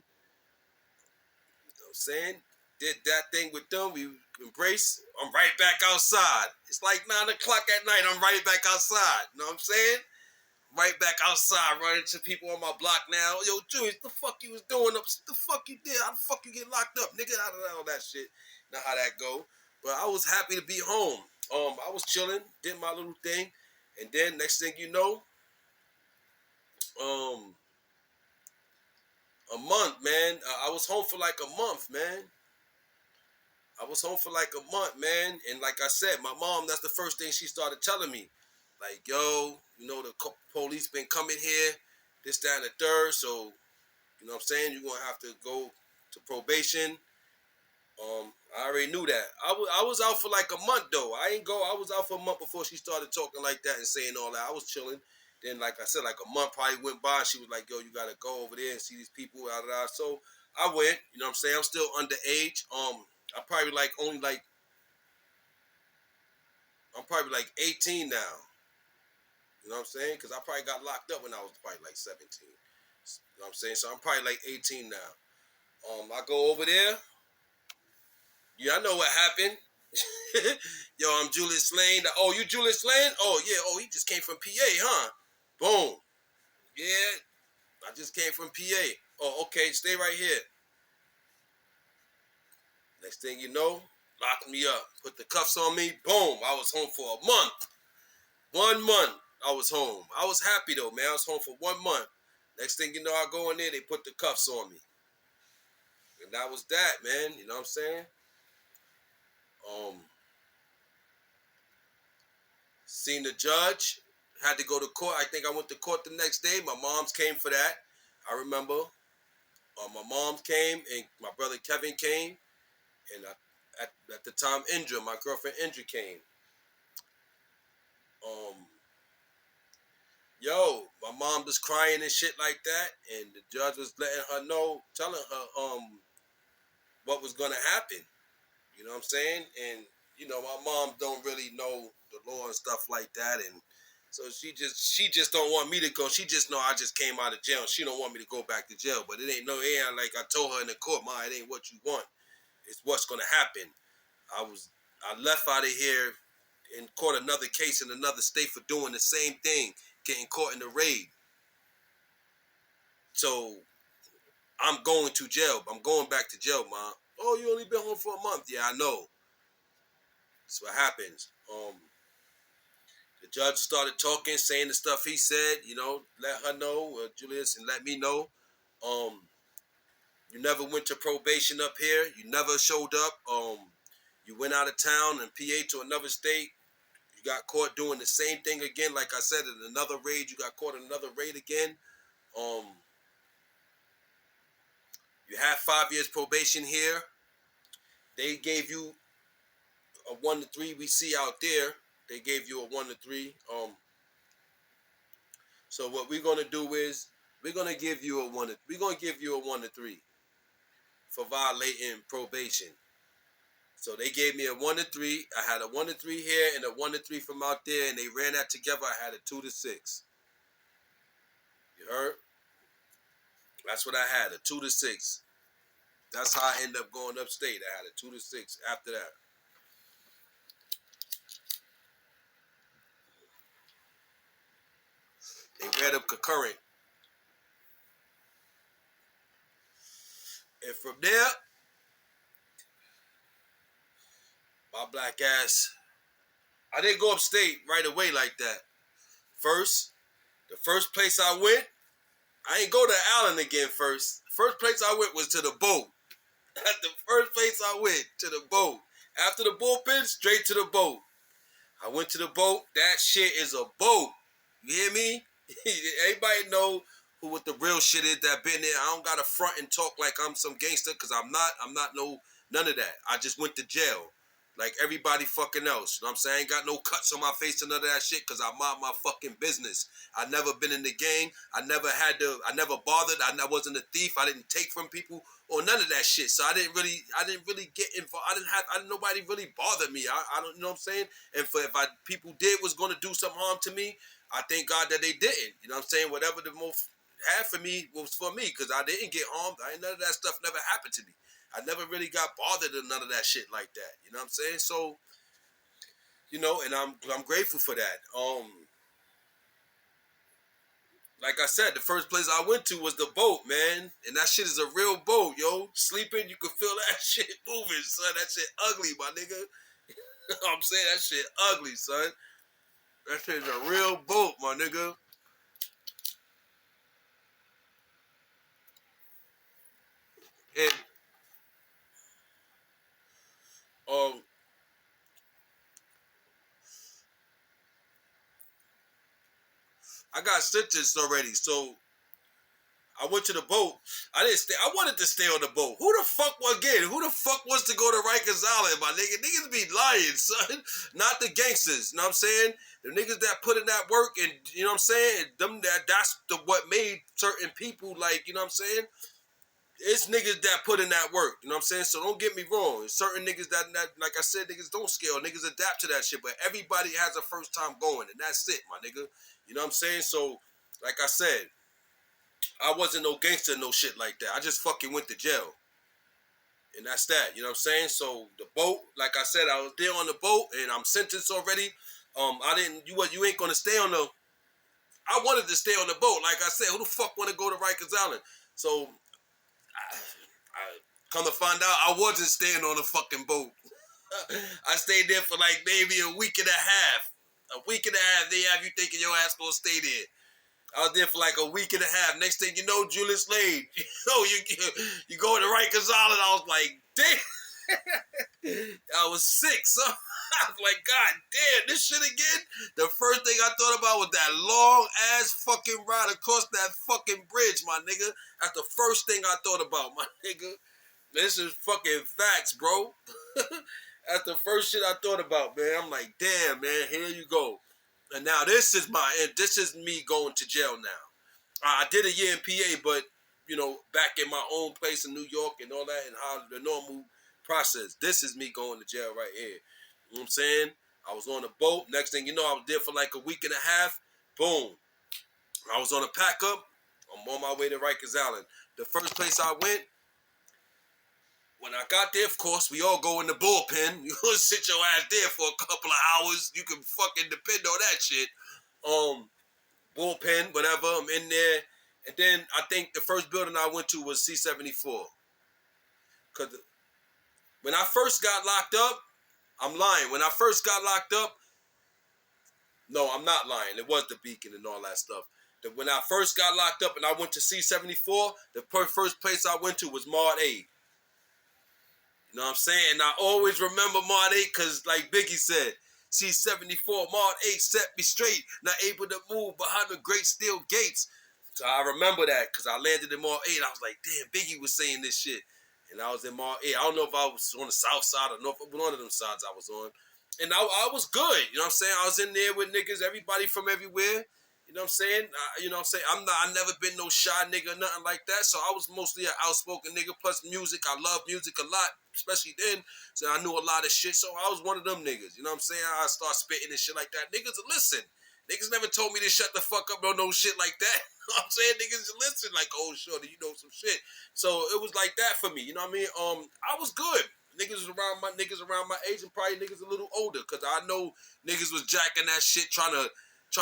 You know what I'm saying? Did that thing with them, we embraced. I'm right back outside. It's like 9 o'clock at night. I'm right back outside. You know what I'm saying? Right back outside, running to people on my block now. Yo, Julius, the fuck you was doing up? The fuck you did? How the fuck you get locked up, nigga? I don't know all that shit. Know how that go. But I was happy to be home. I was chilling, did my little thing, and then next thing you know, um, a month, man. I was home for like a month, man. I was home for like a month, man. And like I said, my mom, that's the first thing she started telling me. Like, yo, you know, the police been coming here, this, that, and the third. So, you know what I'm saying? You're going to have to go to probation. I already knew that. I was out for like a month, though. I was out for a month before she started talking like that and saying all that. I was chilling. Then, like I said, like a month probably went by. She was like, yo, you got to go over there and see these people. So I went. You know what I'm saying? I'm still underage. I'm probably like 18 now. You know what I'm saying? Because I probably got locked up when I was probably like 17. You know what I'm saying? So I'm probably like 18 now. I go over there. Yeah, I know what happened. Yo, I'm Julius Lane. Oh, you Julius Lane? Oh, yeah. Oh, he just came from PA, huh? Boom. Yeah, I just came from PA. Oh, okay. Stay right here. Next thing you know, locked me up. Put the cuffs on me. Boom. I was home for a month. 1 month I was home. I was happy though, man. I was home for 1 month. Next thing you know, I go in there, they put the cuffs on me. And that was that, man. You know what I'm saying? Um, Seen the judge. Had to go to court. I think I went to court the next day. My mom's came for that. I remember. My mom came and my brother Kevin came. And at the time, Indra, my girlfriend Indra came. Yo, my mom was crying and shit like that. And the judge was letting her know, telling her, what was gonna happen. You know what I'm saying? And you know, my mom don't really know the law and stuff like that, and so she just don't want me to go. She just know I just came out of jail. She don't want me to go back to jail. But it ain't like I told her in the court, Ma, it ain't what you want. It's what's gonna happen. I left out of here and caught another case in another state for doing the same thing, getting caught in the raid. So I'm going to jail. I'm going back to jail, Ma. Oh, you only been home for a month. Yeah, I know. That's what happens. The judge started talking, saying the stuff he said, you know, let her know, Julius, and let me know. You never went to probation up here. You never showed up. You went out of town and PA to another state. You got caught doing the same thing again. Like I said, in another raid, you got caught in another raid again. You had 5 years probation here. They gave you a 1 to 3. We see out there, they gave you a 1 to 3. So what we're gonna do is we're gonna give you a 1 to 3 for violating probation. So they gave me a 1 to 3. I had a 1 to 3 here and a 1 to 3 from out there, and they ran that together. I had a 2 to 6. You heard? That's what I had, a 2 to 6. That's how I ended up going upstate. I had a 2 to 6 after that. They read up concurrent. And from there, my black ass, I didn't go upstate right away like that. The first place I went, I ain't go to Allen again first. The first place I went was to the boat. The first place I went to the boat. After the bullpen, straight to the boat. I went to the boat. That shit is a boat. You hear me? Everybody know who what the real shit is that been there. I don't gotta front and talk like I'm some gangster because I'm not. I'm not none of that. I just went to jail. like everybody fucking else. You know what I'm saying? I ain't got no cuts on my face or none of that shit because I mind my fucking business. I never been in the gang. I never bothered. I wasn't a thief. I didn't take from people or none of that shit. So I didn't really get involved. Nobody really bothered me. I don't, you know what I'm saying? And people did was going to do some harm to me, I thank God that they didn't. You know what I'm saying? Whatever the most had for me was for me because I didn't get harmed. None of that stuff never happened to me. I never really got bothered in none of that shit like that. You know what I'm saying? So, and I'm grateful for that. Like I said, the first place I went to was the boat, man. And that shit is a real boat, yo. Sleeping, you can feel that shit moving, son. That shit ugly, my nigga. I'm saying that shit ugly, son. That shit is a real boat, my nigga. And um, I got sentenced already, so I went to the boat. I didn't stay. I wanted to stay on the boat. Who the fuck wants to go to Riker'S Island, my nigga? Niggas be lying, son. Not the gangsters. You know what I'm saying? The niggas that put in that work, and you know what I'm saying? That's what made certain people, like, you know what I'm saying? It's niggas that put in that work. You know what I'm saying? So don't get me wrong. Certain niggas that like I said, niggas don't scale. Niggas adapt to that shit. But everybody has a first time going, and that's it, my nigga. You know what I'm saying? So, like I said, I wasn't no gangster, no shit like that. I just fucking went to jail. And that's that. You know what I'm saying? So the boat, like I said, I was there on the boat and I'm sentenced already. I didn't you ain't gonna stay on the I wanted to stay on the boat. Like I said, who the fuck wanna go to Riker'S Island? So I come to find out I wasn't staying on the fucking boat. I stayed there for like maybe a week and a half. A week and a half, they have you thinking your ass gonna stay there. I was there for like a week and a half. Next thing you know, Julius Lade. You go to Rikers Island. I was like, damn. I was sick, so I was like, God damn, this shit again? The first thing I thought about was that long ass fucking ride across that fucking bridge, my nigga. That's the first thing I thought about, my nigga. This is fucking facts, bro. That's the first shit I thought about, man. I'm like, damn, man, here you go. And now this is me going to jail now. I did a year in PA, but back in my own place in New York and all that, and how the normal process. This is me going to jail right here. You know what I'm saying? I was on a boat. Next thing you know, I was there for like a week and a half. Boom. I was on a pack up. I'm on my way to Rikers Island. The first place I went, when I got there, of course, we all go in the bullpen. You gonna sit your ass there for a couple of hours. You can fucking depend on that shit. Bullpen, whatever. I'm in there. And then I think the first building I went to was C-74. Because when I first got locked up, I'm lying. When I first got locked up, no, I'm not lying. It was the Beacon and all that stuff. When I first got locked up and I went to C-74, the first place I went to was Mod 8. You know what I'm saying? And I always remember Mod 8 because, like Biggie said, C-74, Mod 8 set me straight, not able to move behind the great steel gates. So I remember that because I landed in Mod 8. I was like, damn, Biggie was saying this shit. And I was in Mod 8. I don't know if I was on the south side or north, but one of them sides I was on. And I was good. You know what I'm saying? I was in there with niggas, everybody from everywhere. You know what I'm saying? I never been no shy nigga, nothing like that. So I was mostly an outspoken nigga. Plus music, I love music a lot, especially then. So I knew a lot of shit. So I was one of them niggas. You know what I'm saying? I start spitting and shit like that. Niggas listen. Niggas never told me to shut the fuck up on no shit like that. You know what I'm saying? Niggas listen like, oh, shorty, you know some shit. So it was like that for me. You know what I mean? I was good. Niggas around my age and probably niggas a little older. Cause I know niggas was jacking that shit trying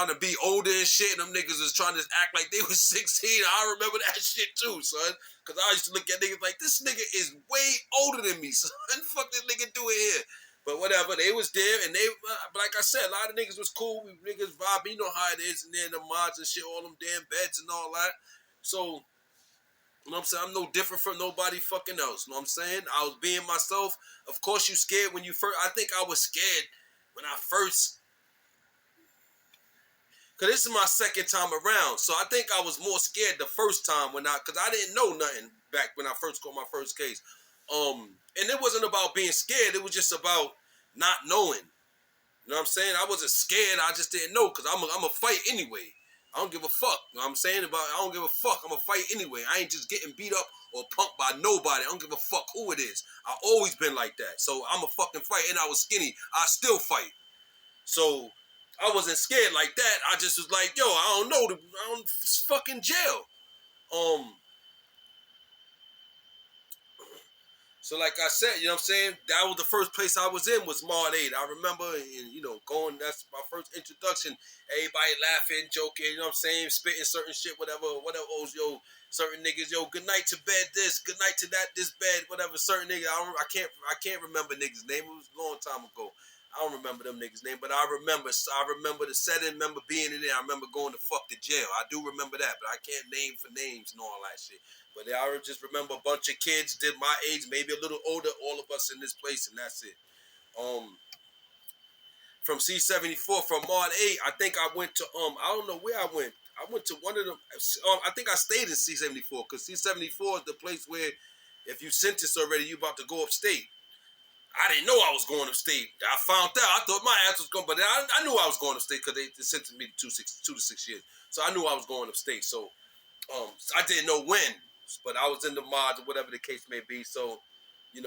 to be older and shit, and them niggas was trying to act like they was 16. I remember that shit too, son. Cause I used to look at niggas like, this nigga is way older than me, son. What the fuck this nigga doing here? But whatever, they was there, and they, like I said, a lot of niggas was cool. Niggas vibe, you know how it is, and then the mods and shit, all them damn beds and all that. So, you know what I'm saying? I'm no different from nobody fucking else. You know what I'm saying? I was being myself. Of course, you scared when you first. I think I was scared when I first. Because this is my second time around. So I think I was more scared the first time because I didn't know nothing back when I first got my first case. And it wasn't about being scared. It was just about not knowing. You know what I'm saying? I wasn't scared. I just didn't know because I'm a fight anyway. I don't give a fuck. You know what I'm saying? I don't give a fuck. I'm a fight anyway. I ain't just getting beat up or punked by nobody. I don't give a fuck who it is. I always been like that. So I'm a fucking fight, and I was skinny. I still fight. So I wasn't scared like that. I just was like, yo, I don't know. It's fucking jail. So like I said, you know what I'm saying? That was the first place I was in was Mod 8. I remember, and going, that's my first introduction. Everybody laughing, joking, you know what I'm saying? Spitting certain shit, whatever, oh, yo, certain niggas, yo, good night to bed this, good night to that, this bed, whatever, certain niggas. I can't remember niggas' name. It was a long time ago. I don't remember them niggas' name, but I remember the setting, remember being in there. I remember going to fuck the jail. I do remember that, but I can't name for names and all that shit. But I just remember a bunch of kids did my age, maybe a little older, all of us in this place, and that's it. From C-74, from Mod 8, I think I went to I don't know where I went. I went to one of them. I think I stayed in C-74 because C-74 is the place where if you sentenced already, you about to go upstate. I didn't know I was going upstate. I found out. I thought my ass was going, but I knew I was going upstate because they sentenced me to 2 to 6 years. So I knew I was going upstate. So I didn't know when, but I was in the mods or whatever the case may be. So, and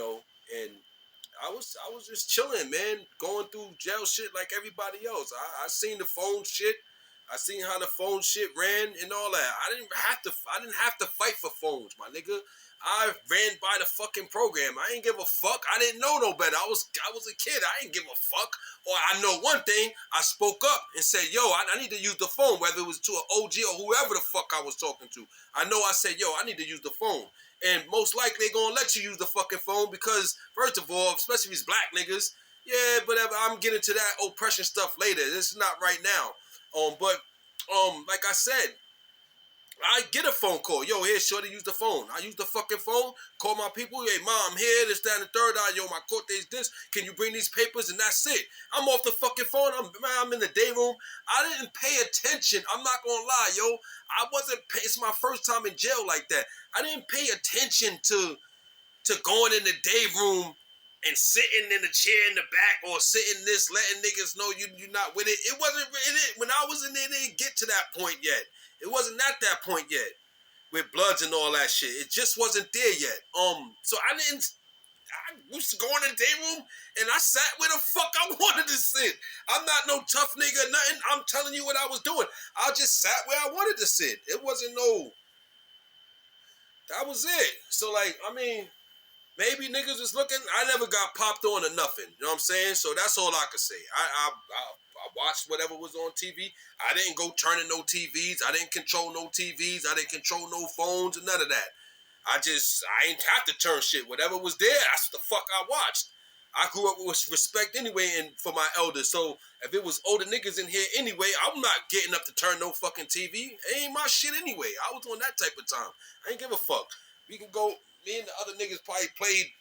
I was just chilling, man, going through jail shit like everybody else. I seen the phone shit. I seen how the phone shit ran and all that. I didn't have to fight for phones, my nigga. I ran by the fucking program. I ain't give a fuck. I didn't know no better. I was a kid. I ain't give a fuck. Or I know one thing. I spoke up and said, yo, I need to use the phone, whether it was to an OG or whoever the fuck I was talking to. I know I said, yo, I need to use the phone. And most likely they're going to let you use the fucking phone because, first of all, especially these black niggas, yeah, whatever, I'm getting to that oppression stuff later. This is not right now. But like I said, I get a phone call. Yo, here, shorty, use the phone. I use the fucking phone, call my people. Hey, mom, I'm here, this, that, and the third. Yo, my court date's this. Can you bring these papers? And that's it. I'm off the fucking phone. I'm in the day room. I didn't pay attention. I'm not going to lie, yo. It's my first time in jail like that. I didn't pay attention to going in the day room and sitting in the chair in the back or sitting this, letting niggas know you're not with it. It wasn't, when I was in there, it didn't get to that point yet. It wasn't at that point yet with Bloods and all that shit. It just wasn't there yet. So I used to go in the day room and I sat where the fuck I wanted to sit. I'm not no tough nigga, nothing. I'm telling you what I was doing. I just sat where I wanted to sit. It wasn't that was it. So like, I mean, maybe niggas was looking. I never got popped on or nothing. You know what I'm saying? So that's all I could say. I watched whatever was on TV. I didn't go turning no TVs. I didn't control no TVs. I didn't control no phones or none of that. I ain't have to turn shit. Whatever was there, that's what the fuck I watched. I grew up with respect anyway and for my elders. So if it was older niggas in here anyway, I'm not getting up to turn no fucking TV. It ain't my shit anyway. I was on that type of time. I ain't give a fuck. We can go, me and the other niggas probably played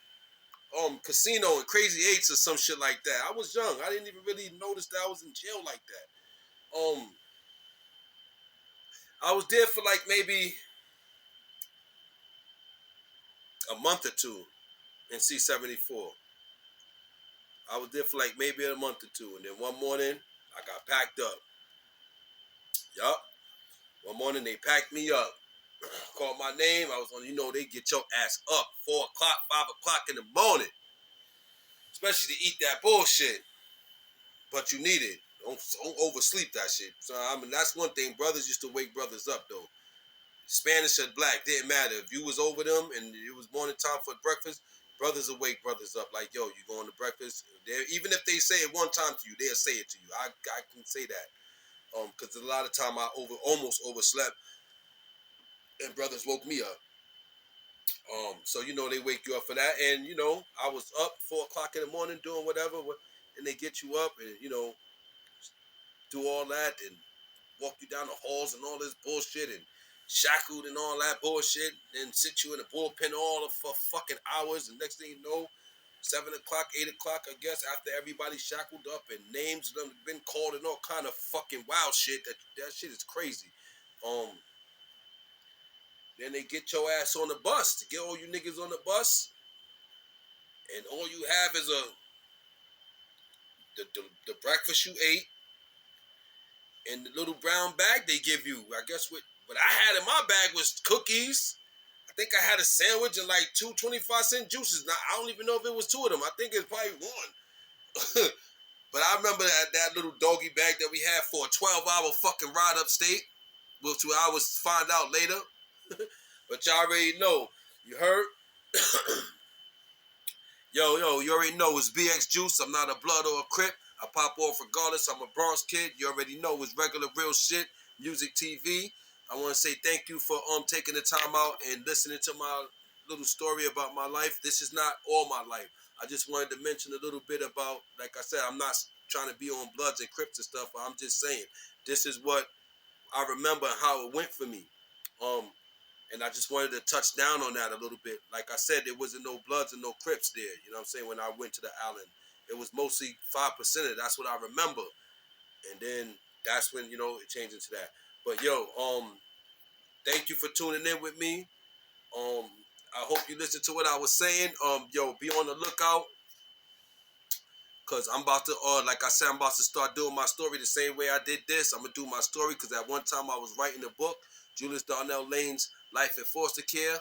casino and Crazy Eights or some shit like that. I was young. I didn't even really notice that I was in jail like that. I was there for like maybe a month or two in C-74. I was there for like maybe a month or two. And then one morning, I got packed up. Yup. One morning, they packed me up. Called my name. I was on, they get your ass up 4 o'clock, 5 o'clock in the morning. Especially to eat that bullshit. But you need it. Don't oversleep that shit. So, I mean, that's one thing. Brothers used to wake brothers up, though. Spanish or black, didn't matter. If you was over them and it was morning time for breakfast, brothers will wake brothers up like, yo, you going to breakfast? Even if they say it one time to you, they'll say it to you. I can say that. Because a lot of time I almost overslept and brothers woke me up. So, they wake you up for that. And, I was up 4 o'clock in the morning doing whatever, and they get you up and, do all that and walk you down the halls and all this bullshit and shackled and all that bullshit and sit you in the bullpen all for fucking hours. And next thing you know, 7 o'clock, 8 o'clock, I guess, after everybody shackled up and names have been called and all kind of fucking wild shit. That shit is crazy. Then they get your ass on the bus to get all you niggas on the bus. And all you have is the breakfast you ate, and the little brown bag they give you. I guess what I had in my bag was cookies. I think I had a sandwich and like two 25-cent juices. Now I don't even know if it was two of them. I think it's probably one. But I remember that little doggy bag that we had for a 12-hour fucking ride upstate, which I was find out later. But y'all already know. You heard? Yo, you already know it's BX Juice. I'm not a blood or a crip. I pop off regardless. I'm a Bronx kid. You already know it's regular real shit. Music TV. I want to say thank you for taking the time out and listening to my little story about my life. This is not all my life. I just wanted to mention a little bit about, like I said, I'm not trying to be on Bloods and Crips and stuff. I'm just saying this is what I remember how it went for me. And I just wanted to touch down on that a little bit. Like I said, there wasn't no Bloods and no Crips there. You know what I'm saying? When I went to the island, it was mostly 5%. That's what I remember. And then that's when, it changed into that. But yo, thank you for tuning in with me. I hope you listened to what I was saying. Yo, be on the lookout. Cause I'm about to, like I said, I'm about to start doing my story the same way I did this. I'm gonna do my story because at one time I was writing a book, Julius Darnell Lane's Life in Foster Care.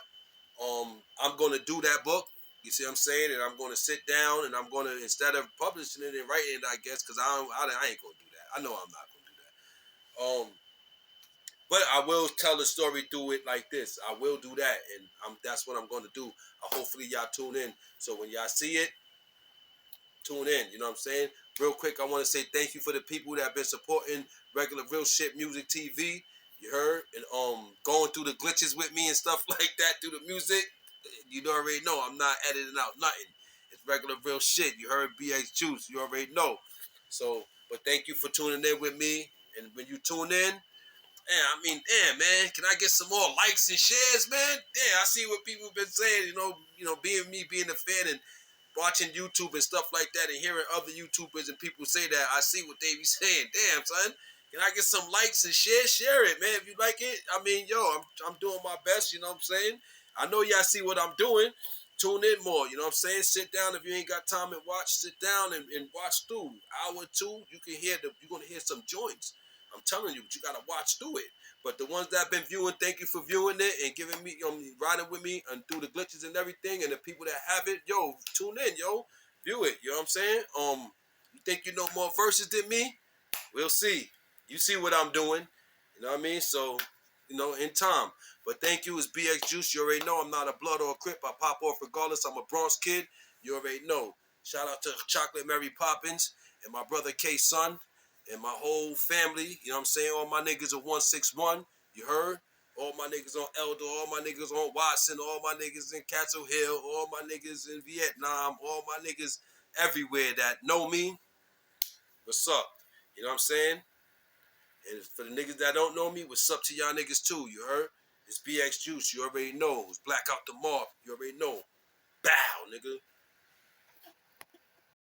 I'm gonna do that book. You see what I'm saying? And I'm gonna sit down and I'm gonna, instead of publishing it and writing it, I guess, because I ain't gonna do that. I know I'm not gonna do that. But I will tell the story through it like this. I will do that, and that's what I'm gonna do. Hopefully y'all tune in. So when y'all see it, tune in. You know what I'm saying? Real quick, I want to say thank you for the people that have been supporting regular real shit music TV. You heard? And going through the glitches with me and stuff like that through the music. You already know I'm not editing out nothing. It's regular real shit. You heard BX Juice. You already know. So, but thank you for tuning in with me. And when you tune in, damn, man, can I get some more likes and shares, man? Yeah, I see what people have been saying, being me, being a fan and watching YouTube and stuff like that and hearing other YouTubers and people say that, I see what they be saying. Damn, son, can I get some likes and share it, man, if you like it. I'm doing my best, you know what I'm saying? I know y'all see what I'm doing. Tune in more, you know what I'm saying? Sit down if you ain't got time and watch. Sit down and watch through. Hour or two, you're gonna hear some joints. I'm telling you, but you gotta watch through it. But the ones that have been viewing, thank you for viewing it and giving me, riding with me and through the glitches and everything. And the people that have it, yo, tune in, yo, view it. You know what I'm saying? You think you know more verses than me? We'll see. You see what I'm doing. You know what I mean? So, in time. But thank you. It's BX Juice. You already know I'm not a blood or a crip. I pop off regardless. I'm a Bronx kid. You already know. Shout out to Chocolate Mary Poppins and my brother K-Son and my whole family. You know what I'm saying? All my niggas are 161. You heard? All my niggas on Elder. All my niggas on Watson. All my niggas in Castle Hill. All my niggas in Vietnam. All my niggas everywhere that know me. What's up? You know what I'm saying? And for the niggas that don't know me, what's up to y'all niggas too? You heard? It's BX Juice. You already know. It's Black Out the Mob. You already know. Bow, nigga.